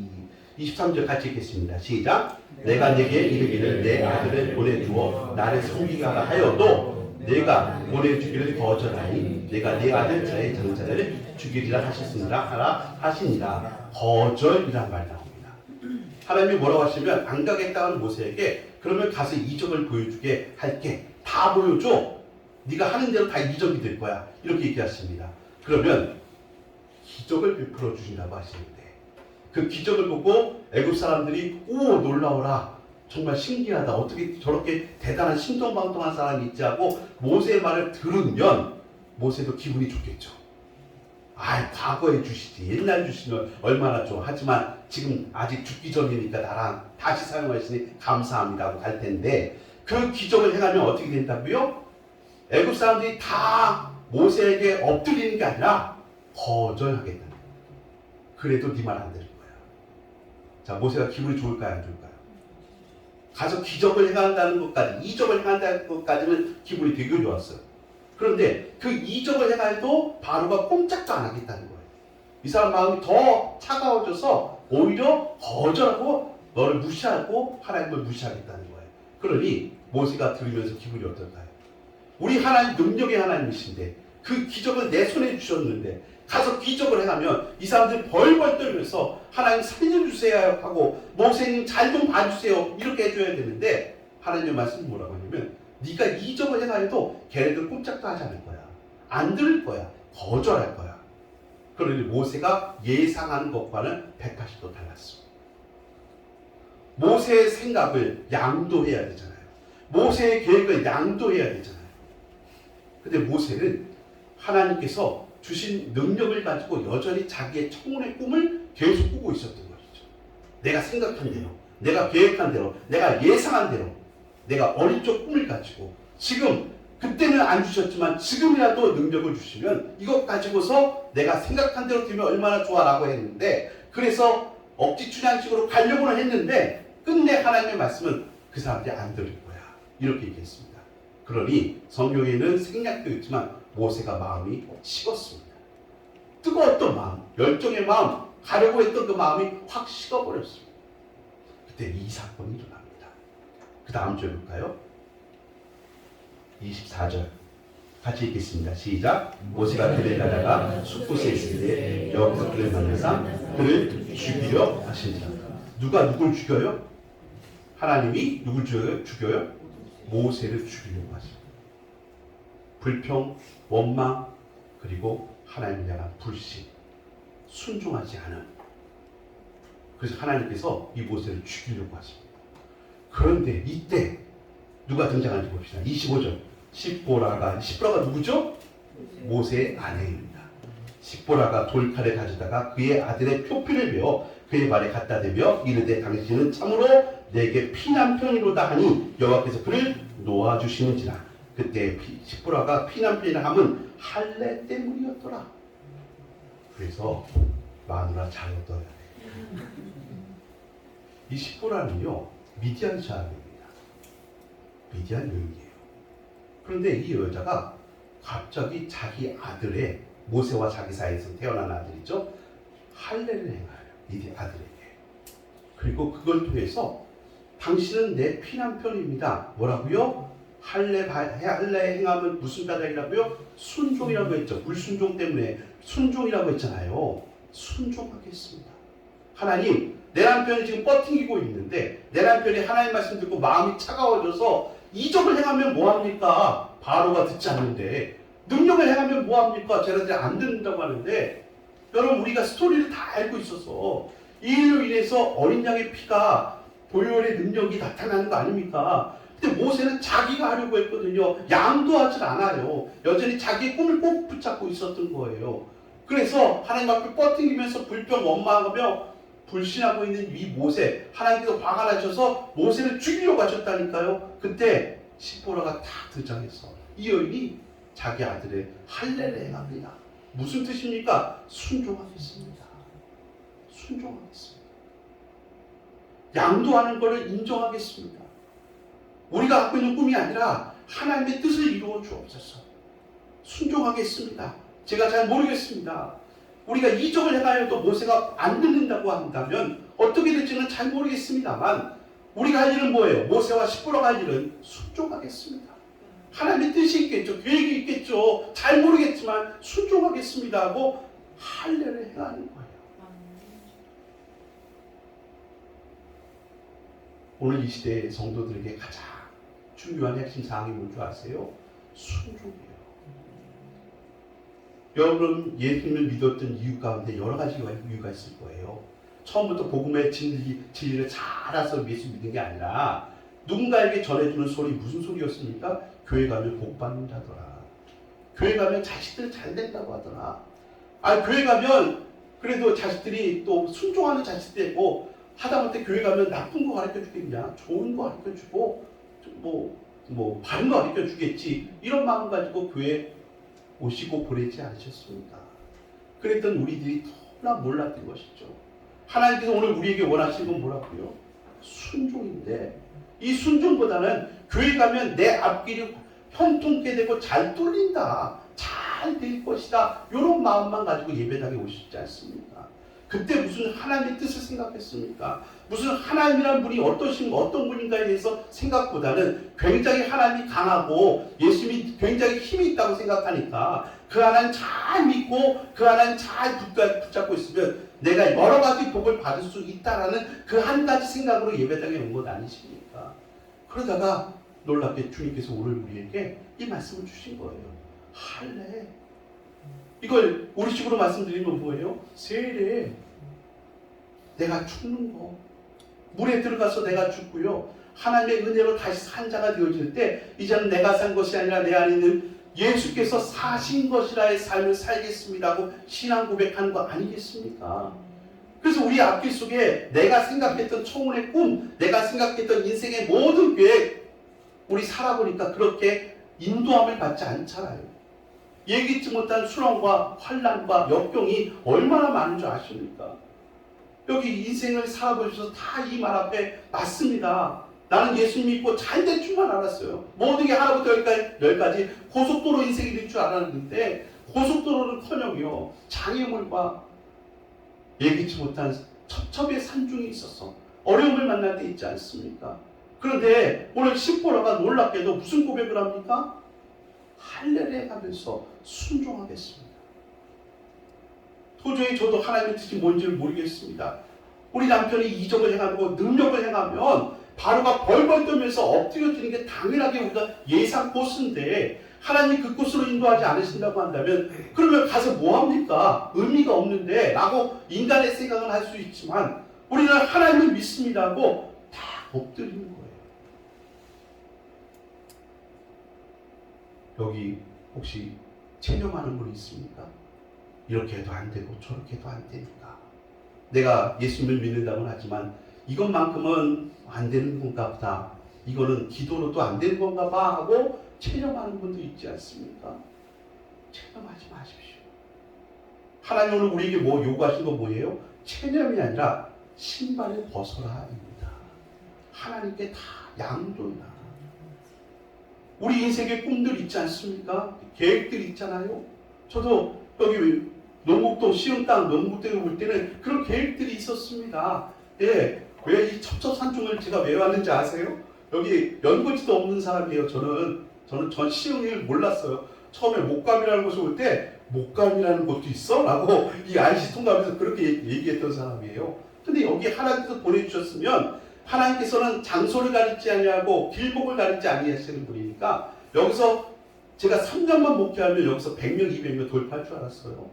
23절 같이 읽겠습니다. 시작. 내가 네게 이르기를 내 아들을 보내주어 나를 섬기게 하라 하여도 내가 보내주기를 거절하니 내가 내 아들 자의 장자를 죽이리라 하셨으니라 하라 하시니라. 거절이란 말 나옵니다. 하나님이 뭐라고 하시면 안 가겠다 하는 모세에게 그러면 가서 이적을 보여주게 할게. 다 보여줘. 네가 하는 대로 다 이적이 될 거야. 이렇게 얘기하십니다. 그러면 기적을 베풀어 주신다고 하시는데 그 기적을 보고 애굽 사람들이 오 놀라워라. 정말 신기하다. 어떻게 저렇게 대단한 신통방통한 사람이 있지 하고 모세의 말을 들으면 모세도 기분이 좋겠죠. 과거에 주시지. 옛날 주시면 얼마나 좋아. 하지만 지금 아직 죽기 전이니까 나랑 다시 사용하시니 감사합니다 하고 갈 텐데 그 기적을 행하면 어떻게 된다고요? 애굽 사람들이 다 모세에게 엎드리는 게 아니라 거절하겠다는 거예요. 그래도 네 말 안 들을 거야. 자, 모세가 기분이 좋을까요? 안 좋을까요? 가서 기적을 행한다는 것까지, 이적을 행한다는 것까지는 기분이 되게 좋았어요. 그런데 그 이적을 행해도 바로가 꼼짝도 안 하겠다는 거예요. 이 사람 마음이 더 차가워져서 오히려 거절하고 너를 무시하고 하나님을 무시하겠다는 거예요. 그러니 모세가 들으면서 기분이 어떨까요? 우리 하나님 능력의 하나님이신데 그 기적을 내 손에 주셨는데 가서 기적을 행하면 이 사람들이 벌벌 떨면서 하나님 살려주세요 하고 모세님 잘 좀 봐주세요 이렇게 해줘야 되는데 하나님의 말씀이 뭐라고 하냐면 네가 이적을 행하여도 걔네들 꼼짝도 하지 않을 거야. 안 들을 거야. 거절할 거야. 그러니 모세가 예상하는 것과는 180도 달랐습니다. 모세의 생각을 양도해야 되잖아요. 모세의 계획을 양도해야 되잖아요. 근데 모세는 하나님께서 주신 능력을 가지고 여전히 자기의 청혼의 꿈을 계속 꾸고 있었던 것이죠. 내가 생각한 대로, 내가 계획한 대로, 내가 예상한 대로 내가 어릴 적 꿈을 가지고 지금 그때는 안 주셨지만 지금이라도 능력을 주시면 이것 가지고서 내가 생각한 대로 되면 얼마나 좋아라고 했는데 그래서 억지 춘향식으로 가려고는 했는데 끝내 하나님의 말씀은 그 사람들이 안 들을 거야. 이렇게 얘기했습니다. 그러니 성경에는 생략되어 있지만 모세가 마음이 식었습니다. 뜨거웠던 마음, 열정의 마음, 가려고 했던 그 마음이 확 식어버렸습니다. 그때 이 사건이 일어납니다. 그 다음 절 볼까요? 24절 같이 읽겠습니다. 시작. 모세가 들에 가다가 숲곳에 있을 때 여호와께서 그를 만나사 그를 죽이려 하시니라. 누가 누굴 죽여요? 하나님이 누굴 죽여요? 모세를 죽이려고 하십니다. 불평, 원망, 그리고 하나님에 대한 불신, 순종하지 않음. 그래서 하나님께서 이 모세를 죽이려고 하십니다. 그런데 이때 누가 등장하는지 봅시다. 25절. 십보라가 누구죠? 모세의 아내입니다. 십보라가 돌칼을 가져다가 그의 아들의 표피를 베어 그의 발에 갖다 대며 이르되 당신은 참으로 내게 피난편이로다 하니 여호와께서 그를 놓아주시는지라. 그때 십보라가 피난편이라 함은 할례 때문이었더라. 그래서 마누라 잘 얻어야 돼. 이 십보라는요 미디안 사람입니다. 미디안 여인이에요. 그런데 이 여자가 갑자기 자기 아들의 모세와 자기 사이에서 태어난 아들이죠. 할례를 행하여 이 아들에게. 그리고 그걸 통해서 당신은 내 피난편입니다. 뭐라고요? 할례 행하면 무슨 까닭이라고요? 순종이라고 했죠. 불순종 때문에 순종이라고 했잖아요. 순종하겠습니다. 하나님, 내 남편이 지금 뻗팅기고 있는데 내 남편이 하나님 말씀 듣고 마음이 차가워져서 이적을 행하면 뭐합니까? 바로가 듣지 않는데 능력을 행하면 뭐합니까? 쟤네들이 안 듣는다고 하는데 여러분 우리가 스토리를 다 알고 있어서 이 일로 인해서 어린 양의 피가 보혈의 능력이 나타나는 거 아닙니까? 근데 모세는 자기가 하려고 했거든요. 양도 하질 않아요. 여전히 자기의 꿈을 꼭 붙잡고 있었던 거예요. 그래서 하나님 앞에 뻗팅기면서 불평 원망하며 불신하고 있는 이 모세, 하나님께서 화가 나셔서 모세를 죽이려고 하셨다니까요. 그때 십보라가 딱 등장해서 이 여인이 자기 아들의 할례를 행합니다. 무슨 뜻입니까? 순종하겠습니다. 순종하겠습니다. 양도하는 것을 인정하겠습니다. 우리가 갖고 있는 꿈이 아니라 하나님의 뜻을 이루어 주옵소서. 순종하겠습니다. 제가 잘 모르겠습니다. 우리가 이적을 행하여도 모세가 안 듣는다고 한다면 어떻게 될지는 잘 모르겠습니다만 우리가 할 일은 뭐예요? 모세와 십보라가 할 일은 순종하겠습니다. 하나님의 뜻이 있겠죠. 계획이 있겠죠. 잘 모르겠지만 순종하겠습니다 하고 할례를 행하는 거예요. 오늘 이 시대의 성도들에게 가장 중요한 핵심 사항이 뭔지 아세요? 순종이에요. 여러분 예수님을 믿었던 이유 가운데 여러 가지 이유가 있을 거예요. 처음부터 복음의 진리를 잘 알아서 예수 믿는 게 아니라 누군가에게 전해주는 소리 무슨 소리였습니까? 교회 가면 복 받는다더라. 교회 가면 자식들 잘 된다고 하더라. 교회 가면 그래도 자식들이 또 순종하는 자식들이 있고 하다못해 교회 가면 나쁜 거 가르쳐 주겠냐? 좋은 거 가르쳐 주고 바른 거 가르쳐 주겠지. 이런 마음 가지고 교회 오시고 보내지 않으셨습니까? 그랬던 우리들이 너무나 몰랐던 것이죠. 하나님께서 오늘 우리에게 원하시는 건 뭐라고요? 순종인데 이 순종보다는 교회 가면 내 앞길이 형통케 되고 잘 뚫린다. 잘 될 것이다. 이런 마음만 가지고 예배당에 오시지 않습니까? 그때 무슨 하나님의 뜻을 생각했습니까? 무슨 하나님이라는 분이 어떤 분인가에 대해서 생각보다는 굉장히 하나님이 강하고 예수님이 굉장히 힘이 있다고 생각하니까 그 하나님 잘 믿고 그 하나님 잘 붙잡고 있으면 내가 여러 가지 복을 받을 수 있다라는 그 한 가지 생각으로 예배당에 온 것 아니십니까? 그러다가 놀랍게 주님께서 오늘 우리에게 이 말씀을 주신 거예요. 할례. 이걸 우리식으로 말씀드리면 뭐예요? 세례. 내가 죽는 거. 물에 들어가서 내가 죽고요. 하나님의 은혜로 다시 산 자가 되어질 때 이제는 내가 산 것이 아니라 내 안에 있는 예수께서 사신 것이라의 삶을 살겠습니다 하고 신앙 고백한 거 아니겠습니까? 그래서 우리 앞길 속에 내가 생각했던 청혼의 꿈, 내가 생각했던 인생의 모든 계획 우리 살아보니까 그렇게 인도함을 받지 않잖아요. 예기치 못한 수렁과 환난과 역경이 얼마나 많은 줄 아십니까? 여기 인생을 살아보셔서 다 이 말 앞에 맞습니다. 나는 예수 믿고 잘 될 줄만 알았어요. 모든 게 하나부터 열까지 고속도로 인생이 될 줄 알았는데 고속도로는커녕요 장애물과 예기치 못한 첩첩의 산중이 있어서 어려움을 만날 때 있지 않습니까? 그런데 오늘 십보라가 놀랍게도 무슨 고백을 합니까? 할례를 하면서 순종하겠습니다. 도저히 저도 하나님의 뜻이 뭔지를 모르겠습니다. 우리 남편이 이적을 행하고 능력을 행하면 바로가 벌벌 떨면서 엎드려지는 게 당연하게 우리가 예상 코스인데 하나님이 그 코스로 인도하지 않으신다고 한다면 그러면 가서 뭐합니까? 의미가 없는데 라고 인간의 생각은 할 수 있지만 우리는 하나님을 믿습니다 하고 다 엎드리는 거예요. 여기 혹시 체념하는 분 있습니까? 이렇게 해도 안 되고 저렇게 해도 안 되니까 내가 예수님을 믿는다고는 하지만 이것만큼은 안 되는 건가 보다. 이거는 기도로도 안 되는 건가 봐 하고 체념하는 분도 있지 않습니까? 체념하지 마십시오. 하나님 오늘 우리에게 뭐 요구하신 거 뭐예요? 체념이 아니라 신발을 벗어라입니다. 하나님께 다 양도나. 우리 인생에 꿈들 있지 않습니까? 계획들 있잖아요. 저도 여기 농곡동 시흥 땅 농곡동에 올 때는 그런 계획들이 있었습니다. 예, 왜 이 첩첩산중을 제가 왜 왔는지 아세요? 여기 연고지도 없는 사람이에요. 전 시흥을 몰랐어요. 처음에 목감이라는 곳에 올 때 목감이라는 곳도 있어? 라고 이 IC 통과하면서 그렇게 얘기했던 사람이에요. 근데 여기 하나님께서 보내주셨으면 하나님께서는 장소를 가리지 아니하고 길목을 가리지 아니하시는 분이니까 여기서 제가 3년만 목회하면 여기서 100명, 200명 돌파할 줄 알았어요.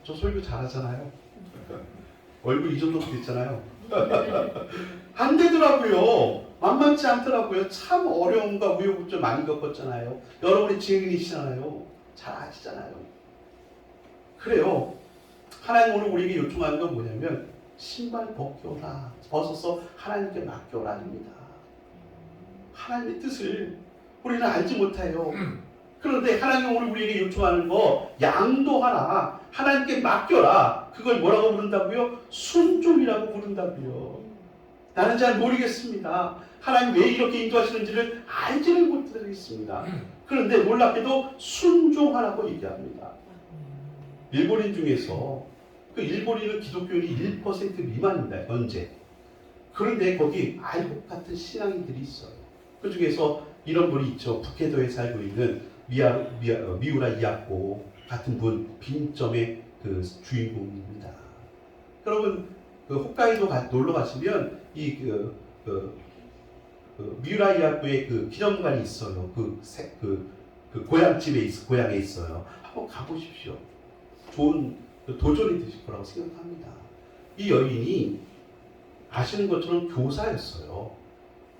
저 설교 잘하잖아요. 얼굴 이 정도 됐잖아요. 안 되더라고요. 만만치 않더라고요. 참 어려움과 우여곡절 많이 겪었잖아요. 여러분이 증인이시잖아요. 잘 아시잖아요. 그래요. 하나님 오늘 우리에게 요청하는 건 뭐냐면 신발 벗겨라. 벗어서 하나님께 맡겨라입니다. 하나님의 뜻을 우리는 알지 못해요. 그런데 하나님 오늘 우리에게 요청하는 거 양도하라. 하나님께 맡겨라. 그걸 뭐라고 부른다고요? 순종이라고 부른다고요. 나는 잘 모르겠습니다. 하나님 왜 이렇게 인도하시는지를 알지는 못하겠습니다. 그런데 놀랍게도 순종하라고 얘기합니다. 일본인 중에서 그 일본인은 기독교인이 1% 미만입니다. 현재. 그런데 거기 알곡 같은 신앙인들이 있어요. 그 중에서 이런 분이 있죠. 북해도에 살고 있는 미우라 이학고 같은 분 빈점의 그 주인공입니다. 여러분 그 홋카이도 놀러 가시면 이 미우라 이학고의 그 기념관이 있어요. 그 고향에 있어요. 한번 가보십시오. 좋은 도전이 되실 거라고 생각합니다. 이 여인이 아시는 것처럼 교사였어요.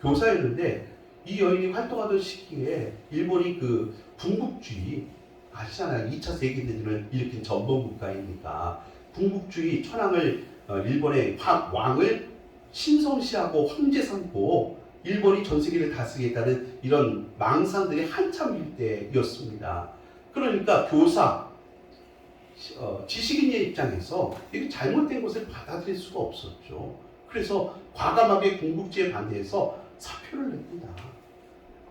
교사였는데 이 여인이 활동하던 시기에 일본이 그 군국주의 아시잖아요. 2차 세계대전을 일으킨 전범 국가이니까 군국주의 천황을 일본의 왕을 신성시하고 황제 삼고 일본이 전 세계를 다스리겠다는 이런 망상들이 한참일 때였습니다. 그러니까 교사 지식인의 입장에서 이게 잘못된 것을 받아들일 수가 없었죠. 그래서 과감하게 군국주의에 반대해서 사표를 냅니다.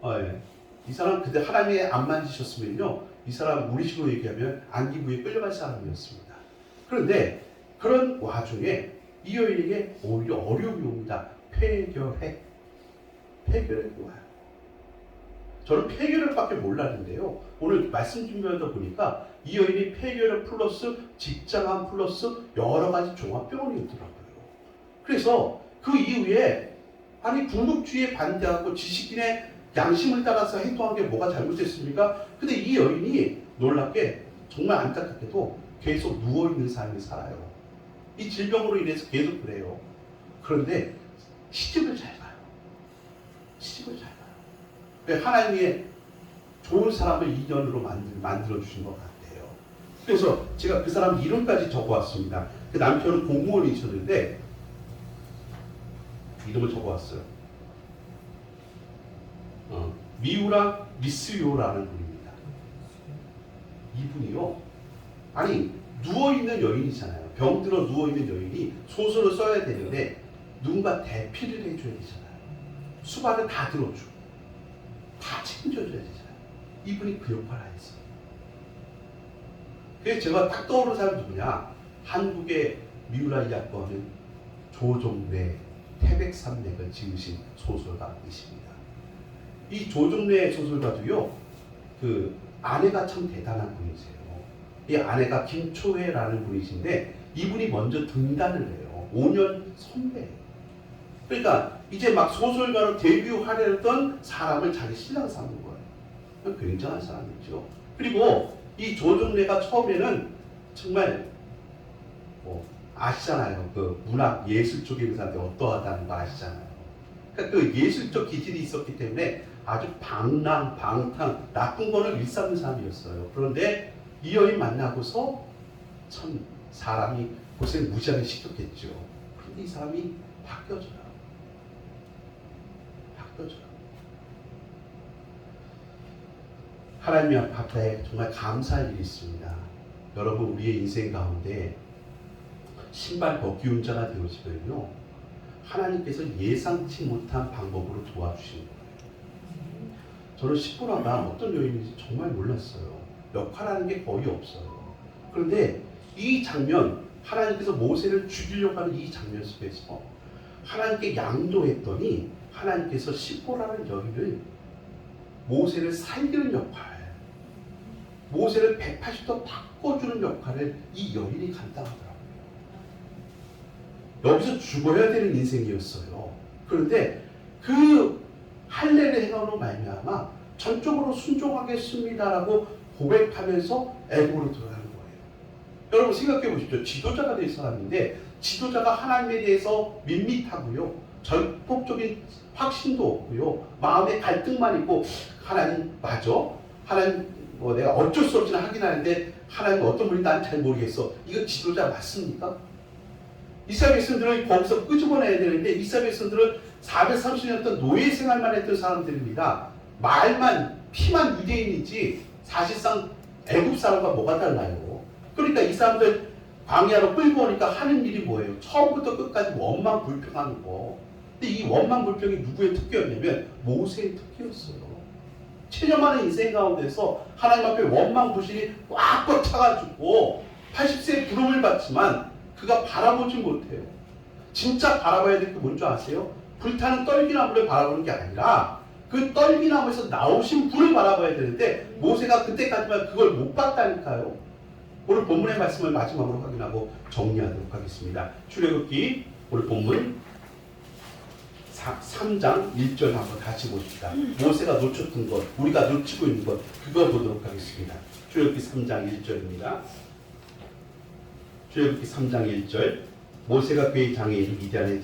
예. 이 사람 그때 하나님이 안 만지셨으면요, 이 사람 우리식으로 얘기하면 안기부에 끌려갈 사람이었습니다. 그런데 그런 와중에 이 여인에게 오히려 어려움이 옵니다. 폐결핵. 폐결핵이 와요. 저는 폐결핵밖에 몰랐는데요. 오늘 말씀 준비하다 보니까 이 여인이 폐결핵 플러스 직장암 플러스 여러 가지 종합병원이었더라고요. 그래서 그 이후에 아니 군국주의에 반대하고 지식인의 양심을 따라서 행동한 게 뭐가 잘못됐습니까? 근데 이 여인이 놀랍게 정말 안타깝게도 계속 누워있는 삶을 살아요. 이 질병으로 인해서 계속 그래요. 그런데 시집을 잘 가요. 시집을 잘 가요. 하나님의 좋은 사람을 인연으로 만들어주신 것 같아요. 그래서 제가 그 사람 이름까지 적어왔습니다. 그 남편은 공무원이셨는데 이름을 적어왔어요. 미우라 미스요라는 분입니다. 이분이요. 아니 누워있는 여인이잖아요. 병들어 누워있는 여인이 소설을 써야 되는데 누군가 대피를 해줘야 되잖아요. 수발을 다 들어주고 다 책임져줘야 되잖아요. 이분이 그 역할을 했어요. 그래서 제가 딱 떠오르는 사람이 누구냐. 한국의 미우라 이학거는 조종래 태백산맥을 지으신 소설가이십니다. 이 조종래 소설가도요, 그 아내가 참 대단한 분이세요. 이 아내가 김초혜라는 분이신데 이분이 먼저 등단을 해요. 5년 선배예요. 그러니까 이제 막 소설가로 데뷔하려던 사람을 자기 신랑 삼는 거예요. 굉장한 사람이죠. 그리고 이 조정래가 처음에는 정말 아시잖아요. 그 문학 예술 쪽의 의사한테 어떠하다는 거 아시잖아요. 그러니까 그 예술적 기질이 있었기 때문에 아주 방랑, 방탕, 나쁜 거를 일삼는 사람이었어요. 그런데 이 여인 만나고서 참 사람이 고생 무지하게 시켰겠죠. 그런데 이 사람이 바뀌어져요. 하나님 앞에 정말 감사할 일이 있습니다. 여러분, 우리의 인생 가운데 신발 벗기 운자가 되어지면요, 하나님께서 예상치 못한 방법으로 도와주시는 거예요. 저는 10분하다 어떤 요인인지 정말 몰랐어요. 역할하는 게 거의 없어요. 그런데 이 장면, 하나님께서 모세를 죽이려고 하는 이 장면 속에서 하나님께 양도했더니 하나님께서 십보라는 여인을 모세를 살리는 역할, 모세를 180도 바꿔주는 역할을 이 여인이 감당하더라고요. 여기서 죽어야 되는 인생이었어요. 그런데 그 할례를 행함으로 말미암아 전적으로 순종하겠습니다라고 고백하면서 애국으로 들어가는 거예요. 여러분 생각해 보십시오. 지도자가 될 사람인데 지도자가 하나님에 대해서 밋밋하고요, 전폭적인 확신도 없고요, 마음에 갈등만 있고, 하나님 맞아? 하나님 내가 어쩔 수 없지는 하긴 하는데 하나님 어떤 분인지 난 잘 모르겠어. 이거 지도자 맞습니까? 이스라엘 백성들을 거기서 끄집어내야 되는데 이스라엘 백성들은 430년 동안 노예 생활만 했던 사람들입니다. 말만 피만 유대인이지 사실상 애굽 사람과 뭐가 달라요? 그러니까 이 사람들 광야로 끌고 오니까 하는 일이 뭐예요? 처음부터 끝까지 원망불평하는 거. 근데 이 원망불평이 누구의 특기였냐면 모세의 특기였어요. 체념하는 인생 가운데서 하나님 앞에 원망부실이 꽉꽉 차가지고 80세의 부름을 받지만 그가 바라보지 못해요. 진짜 바라봐야 될 게 뭔지 아세요? 불타는 떨기나무를 바라보는 게 아니라 그 떨기나무에서 나오신 분을 바라봐야 되는데 모세가 그때까지만 그걸 못 봤다니까요. 오늘 본문의 말씀을 마지막으로 확인하고 정리하도록 하겠습니다. 출애굽기 오늘 본문 3장 1절 한번 다시 보십시다. 모세가 놓쳤던 것, 우리가 놓치고 있는 것, 그걸 보도록 하겠습니다. 출애굽기 3장 1절입니다. 출애굽기 3장 1절. 모세가 그의 장애인 미디안의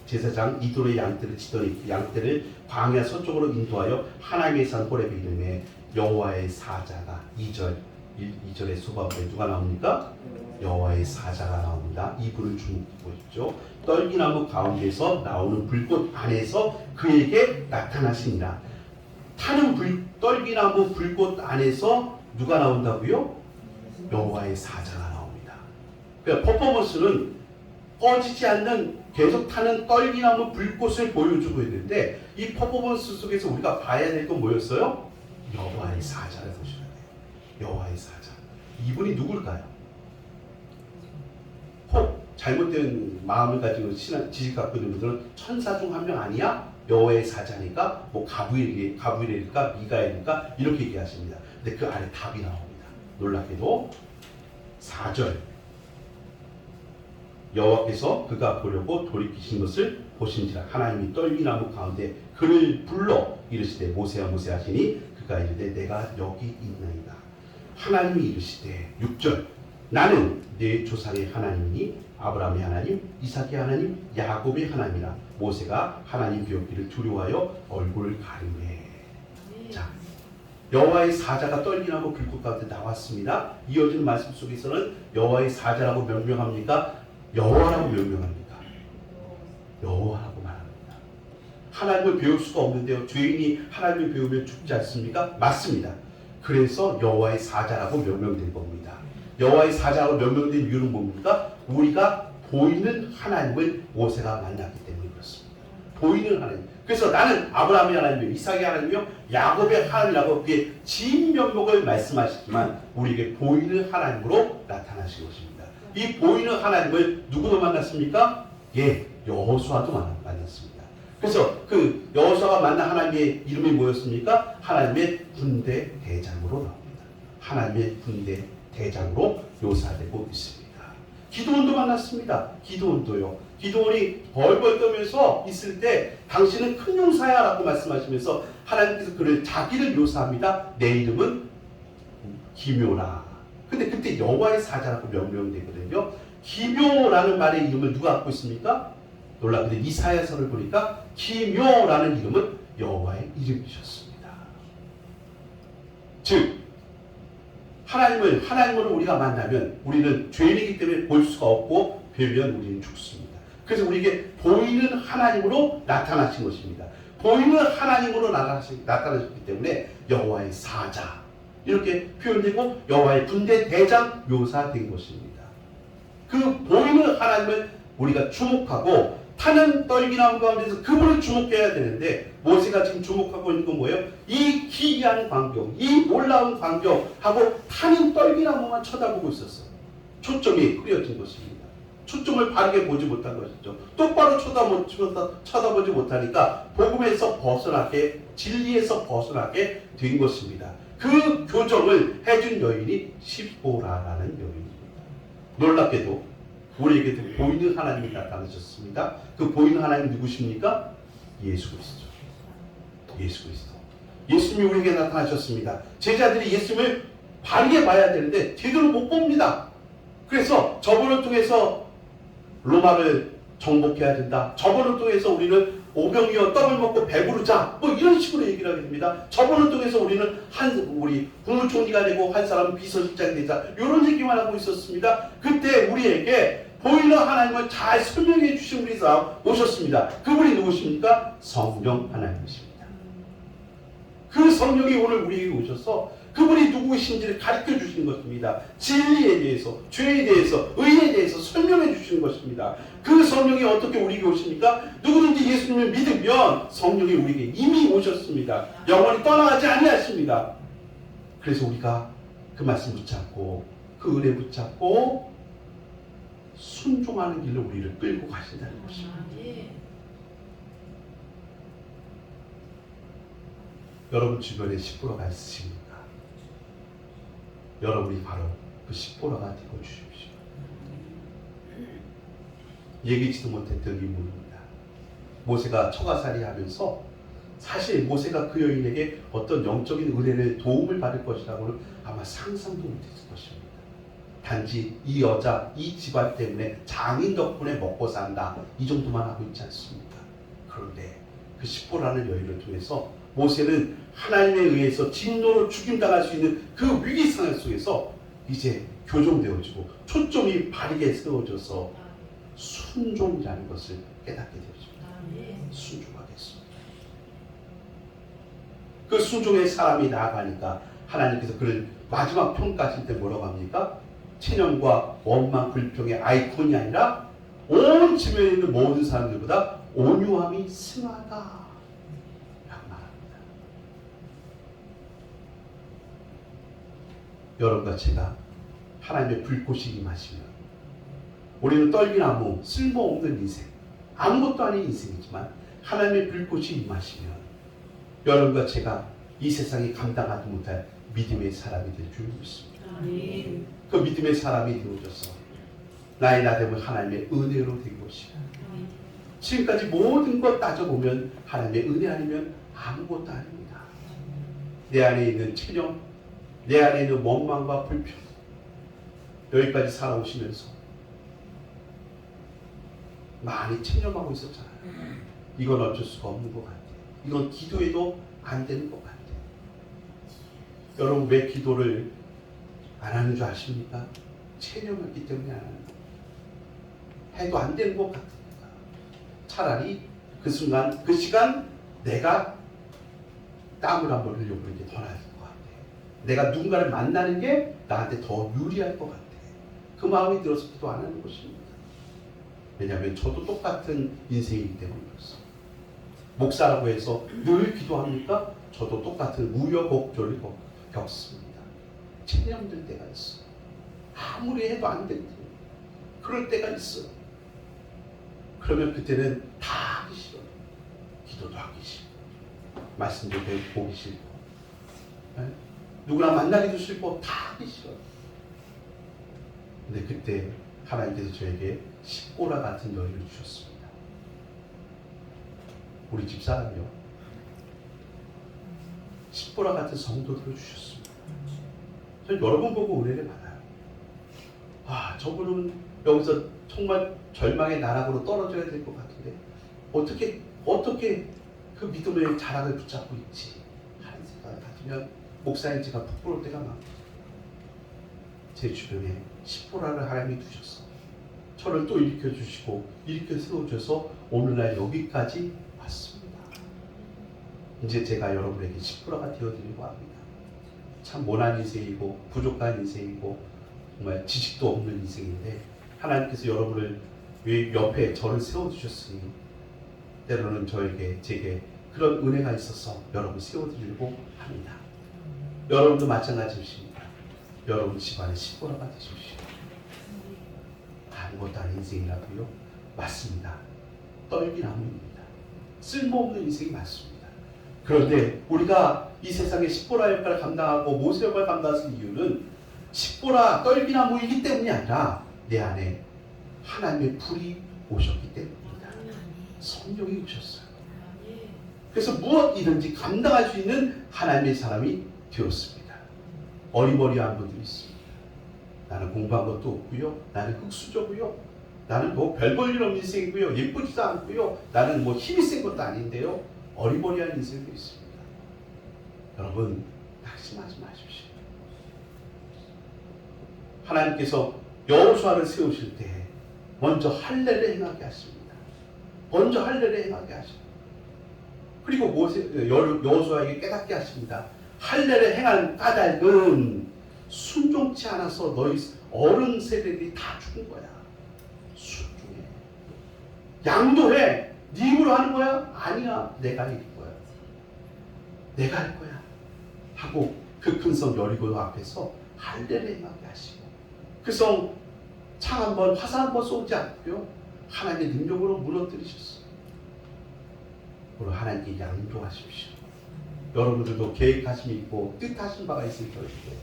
제사장 이도의 양떼를 치더니 양떼를 광야 서쪽으로 인도하여 하나님의 산 호렙에 이르매 여호와의 사자가 2절의 수바에 누가 나옵니까? 여호와의 사자가 나옵니다. 이분을 주목해 보십시오. 떨기나무 가운데서 나오는 불꽃 안에서 그에게 나타나시니라. 타는 떨기나무 불꽃 안에서 누가 나온다고요? 여호와의 사자가 나옵니다. 그러니까 퍼포먼스는 꺼지지 않는 계속 타는 떨기나무 불꽃을 보여주고 있는데 이 퍼포먼스 속에서 우리가 봐야 될 건 뭐였어요? 여호와의 사자를 보셔야 돼요. 여호와의 사자. 이분이 누굴까요? 혹 잘못된 마음을 가지고 지식 갖고 있는 분들은 천사 중 한 명 아니야? 여호와의 사자니까 뭐 가브리엘일까 미가엘일까 이렇게 얘기하십니다. 근데 그 안에 답이 나옵니다. 놀랍게도 4절 여호와께서 그가 보려고 돌이키신 것을 보신지라 하나님이 떨기나무 가운데 그를 불러 이르시되 모세야 모세 하시니 그가 이르되 내가 여기 있나이다. 하나님이 이르시되 6절 나는 내 조상의 하나님이니 아브라함의 하나님, 이삭의 하나님, 야곱의 하나님이라. 모세가 하나님 배우기를 두려워하여 얼굴을 가리매. 자, 여호와의 사자가 떨기나무 불꽃 가운데 나왔습니다. 이어지는 말씀 속에서는 여호와의 사자라고 명명합니까? 여호와라고 명명합니까? 여호와라고 말합니다. 하나님을 배울 수가 없는데요. 죄인이 하나님을 배우면 죽지 않습니까? 맞습니다. 그래서 여호와의 사자라고 명명된 겁니다. 여호와의 사자라고 명명된 이유는 뭡니까? 우리가 보이는 하나님을 모세가 만났기 때문에 그렇습니다. 보이는 하나님. 그래서 나는 아브라함의 하나님이요 이삭의 하나님이요 야곱의 하나님이라고 그의 진면목을 말씀하시지만 우리에게 보이는 하나님으로 나타나신 것입니다. 이 보이는 하나님을 누구도 만났습니까? 예, 여호수아도 만났습니다. 그래서 그 여호수아가 만난 하나님의 이름이 뭐였습니까? 하나님의 군대 대장으로 나옵니다. 하나님의 군대 대장으로 묘사되고 있습니다. 기드온도 만났습니다. 기드온도요. 기드온이 벌벌 떠면서 있을 때 당신은 큰 용사야 라고 말씀하시면서 하나님께서 그를 자기를 묘사합니다. 내 이름은 기묘라. 근데 그때 여호와의 사자라고 명명되거든요. 기묘라는 말의 이름을 누가 갖고 있습니까? 놀랍게도 이사야서를 보니까 기묘라는 이름은 여호와의 이름이셨습니다. 즉 하나님으로 우리가 만나면 우리는 죄인이기 때문에 볼 수가 없고 뵈면 우리는 죽습니다. 그래서 우리에게 보이는 하나님으로 나타나신 것입니다. 보이는 하나님으로 나타나셨기 때문에 여호와의 사자 이렇게 표현되고 여호와의 군대 대장 묘사된 것입니다. 그 보이는 하나님을 우리가 주목하고 타는 떨기나무 가운데서 그분을 주목해야 되는데 모세가 지금 주목하고 있는 건 뭐예요? 이 기이한 광경, 이 놀라운 광경하고 타는 떨기나무만 쳐다보고 있었어요. 초점이 흐려진 것입니다. 초점을 바르게 보지 못한 것이죠. 똑바로 쳐다보지 못하니까 복음에서 벗어나게, 진리에서 벗어나게 된 것입니다. 그 교정을 해준 여인이 십보라라는 여인입니다. 놀랍게도 우리에게도 보이는 하나님이 나타나셨습니다. 그 보이는 하나님 누구십니까? 예수 그리스도. 예수 그리스도. 예수님이 우리에게 나타나셨습니다. 제자들이 예수님을 바르게 봐야 되는데 제대로 못 봅니다. 그래서 저번을 통해서 로마를 정복해야 된다. 저번을 통해서 우리는 오병이어 떡을 먹고 배부르자. 뭐 이런 식으로 얘기를 하게 됩니다. 저번을 통해서 우리는 우리 국무총리가 되고 한 사람은 비서실장이 되자. 이런 얘기만 하고 있었습니다. 그때 우리에게 보이는 하나님을 잘 설명해 주신 분이 오셨습니다. 그분이 누구십니까? 성령 하나님이십니다. 그 성령이 오늘 우리에게 오셔서 그분이 누구이신지를 가르쳐 주시는 것입니다. 진리에 대해서, 죄에 대해서, 의에 대해서 설명해 주시는 것입니다. 그 성령이 어떻게 우리에게 오십니까? 누구든지 예수님을 믿으면 성령이 우리에게 이미 오셨습니다. 영원히 떠나가지 아니하십니다. 그래서 우리가 그 말씀 붙잡고 그 은혜 붙잡고 순종하는 길로 우리를 끌고 가신다는 것입니다. 여러분 주변에 십보라가 있으십니까? 여러분이 바로 그 십보라가 되고 주십시오. 얘기지도 못했던 인물입니다. 모세가 처가살이 하면서 사실 모세가 그 여인에게 어떤 영적인 은혜를 도움을 받을 것이라고는 아마 상상도 못했을 것입니다. 단지 이 여자, 이 집안 때문에 장인 덕분에 먹고 산다. 이 정도만 하고 있지 않습니까? 그런데 그 십보라는 여인을 통해서 모세는 하나님에 의해서 진노로 죽임당할 수 있는 그 위기 상황 속에서 이제 교정되어지고 초점이 바르게 세워져서 순종이라는 것을 깨닫게 되었습니다. 순종하겠습니다. 그 순종의 사람이 나아가니까 하나님께서 그를 마지막 평가하실 때 뭐라고 합니까? 체념과 원망, 불평의 아이콘이 아니라 온 지면에 있는 모든 사람들보다 온유함이 승하다 라고 말합니다. 여러분과 제가 하나님의 불꽃이 임하시면 우리는 떨기나무, 쓸모없는 인생, 아무것도 아닌 인생이지만 하나님의 불꽃이 임하시면 여러분과 제가 이 세상이 감당하지 못할 믿음의 사람이 될 줄 믿습니다. 그 믿음의 사람이 되어져서 나의 나됨은 하나님의 은혜로 된 것이고 지금까지 모든 것 따져보면 하나님의 은혜 아니면 아무것도 아닙니다. 내 안에 있는 체념, 내 안에 있는 원망과 불평 여기까지 살아오시면서 많이 체념하고 있었잖아요. 이건 어쩔 수가 없는 것 같아요. 이건 기도해도 안 되는 것 같아요. 여러분 왜 기도를 안 하는 줄 아십니까? 체념했기 때문에 안 하는 거예요. 해도 안 되는 것 같으니까. 차라리 그 순간, 그 시간 내가 땀을 한번 흘려보는 게 더 나을 것 같아요. 내가 누군가를 만나는 게 나한테 더 유리할 것 같아요. 그 마음이 들어서 기도 안 하는 것입니다. 왜냐하면 저도 똑같은 인생이기 때문에 그렇습니다. 목사라고 해서 늘 기도합니까? 저도 똑같은 우여곡절을 겪습니다. 체념될 때가 있어요. 아무리 해도 안 될 때. 그럴 때가 있어요. 그러면 그때는 다 하기 싫어요. 기도도 하기 싫고 말씀도 보기 싫고 누구나 만나기도 싫고 다 하기 싫어요. 근데 그때 하나님께서 저에게 십보라 같은 여인을 주셨습니다. 우리 집사람이요. 십보라 같은 성도들을 주셨습니다. 저는 여러 번 보고 은혜를 받아요. 아, 저분은 여기서 정말 절망의 나락으로 떨어져야 될 것 같은데 어떻게 그 믿음의 자락을 붙잡고 있지 하는 생각을 가지면 목사인 제가 부끄러울 때가 많아요. 제 주변에 십보라를 하나님이 두셨어. 저를 또 일으켜 주시고 일으켜 세워줘서 오늘날 여기까지 왔습니다. 이제 제가 여러분에게 십보라가 되어드리고 합니다. 참 모난 인생이고 부족한 인생이고 정말 지식도 없는 인생인데 하나님께서 여러분을 옆에 저를 세워주셨으니 때로는 제게 그런 은혜가 있어서 여러분 세워드리려고 합니다. 여러분도 마찬가지입니다. 여러분 집안에 십보라가 되십시오. 아무것도 아닌 인생이라고요? 맞습니다. 떨기나무입니다. 쓸모없는 인생이 맞습니다. 그런데 우리가 이 세상에 십보라 역할을 감당하고 모세 역할을 감당하는 이유는 십보라 떨기나무이기 때문이 아니라 내 안에 하나님의 불이 오셨기 때문입니다. 성령이 오셨어요. 그래서 무엇이든지 감당할 수 있는 하나님의 사람이 되었습니다. 어리버리한 분들이 있습니다. 나는 공부한 것도 없고요. 나는 흑수저고요. 나는 뭐 별 볼 일 없는 인생이고요. 예쁘지도 않고요. 나는 뭐 힘이 센 것도 아닌데요. 어리버리한 인생도 있습니다. 여러분 낙심하지 마십시오. 하나님께서 여호수아를 세우실 때 먼저 할례를 행하게 하십니다. 먼저 할례를 행하게 하십니다. 그리고 여호수아에게 깨닫게 하십니다. 할례를 행한 까닭은 순종치 않아서 너희 어른 세대들이 다 죽은 거야. 순종해. 양도해. 네 힘으로 하는 거야? 아니야. 내가 할 거야. 내가 할 거야. 하고 그 큰 성 여리고 앞에서 할례를 행하게 하시고 그 성 창 한 번, 화살 한 번 쏘지 않고요. 하나님의 능력으로 무너뜨리셨어요. 오늘 하나님께 양도하십시오. 여러분들도 계획하심이 있고 뜻하신 바가 있을 것인데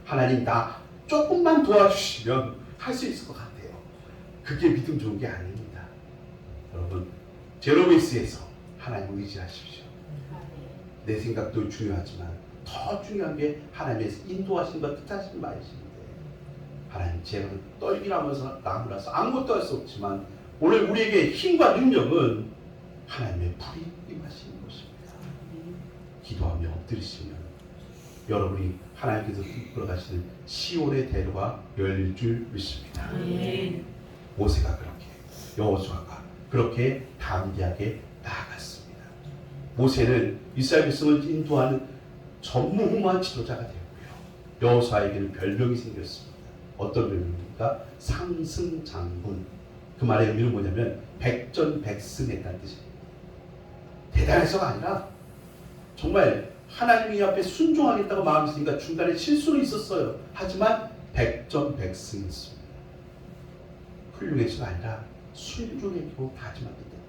하나님 나 조금만 도와주시면 할 수 있을 것 같아요. 그게 믿음 좋은 게 아닙니다. 여러분 제로베이스에서 하나님을 의지하십시오. 내 생각도 중요하지만 더 중요한 게 하나님의 인도하심과 뜻하신 말이신데 하나님 제가 떨기나면서 나무라서 아무것도 할 수 없지만 오늘 우리에게 힘과 능력은 하나님의 불이 임하시는 것입니다. 기도하며 엎드리시면 여러분이 하나님께서 이끌어가시는 시온의 대로가 열릴 줄 믿습니다. 모세가 그렇게 여호수아가 그렇게 담대하게 나아갔습니다. 모세는 이스라엘 백성을 인도하는 전무후무한 지도자가 되었고요. 여호수아에게는 별명이 생겼습니다. 어떤 별명입니까? 상승장군. 그 말의 의미는 뭐냐면 백전백승했다는 뜻입니다. 대단해서가 아니라 정말 하나님이 앞에 순종하겠다고 마음먹으니까 중간에 실수는 있었어요. 하지만 백전백승했습니다. 훌륭해서가 아니라 순종했고 다짐하기 때문에.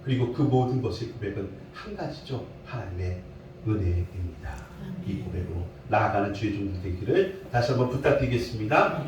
그리고 그 모든 것의 고백은 한 가지죠. 하나님의 은혜입니다. 이 고백으로 나아가는 주의 종들 되기를 다시 한번 부탁드리겠습니다.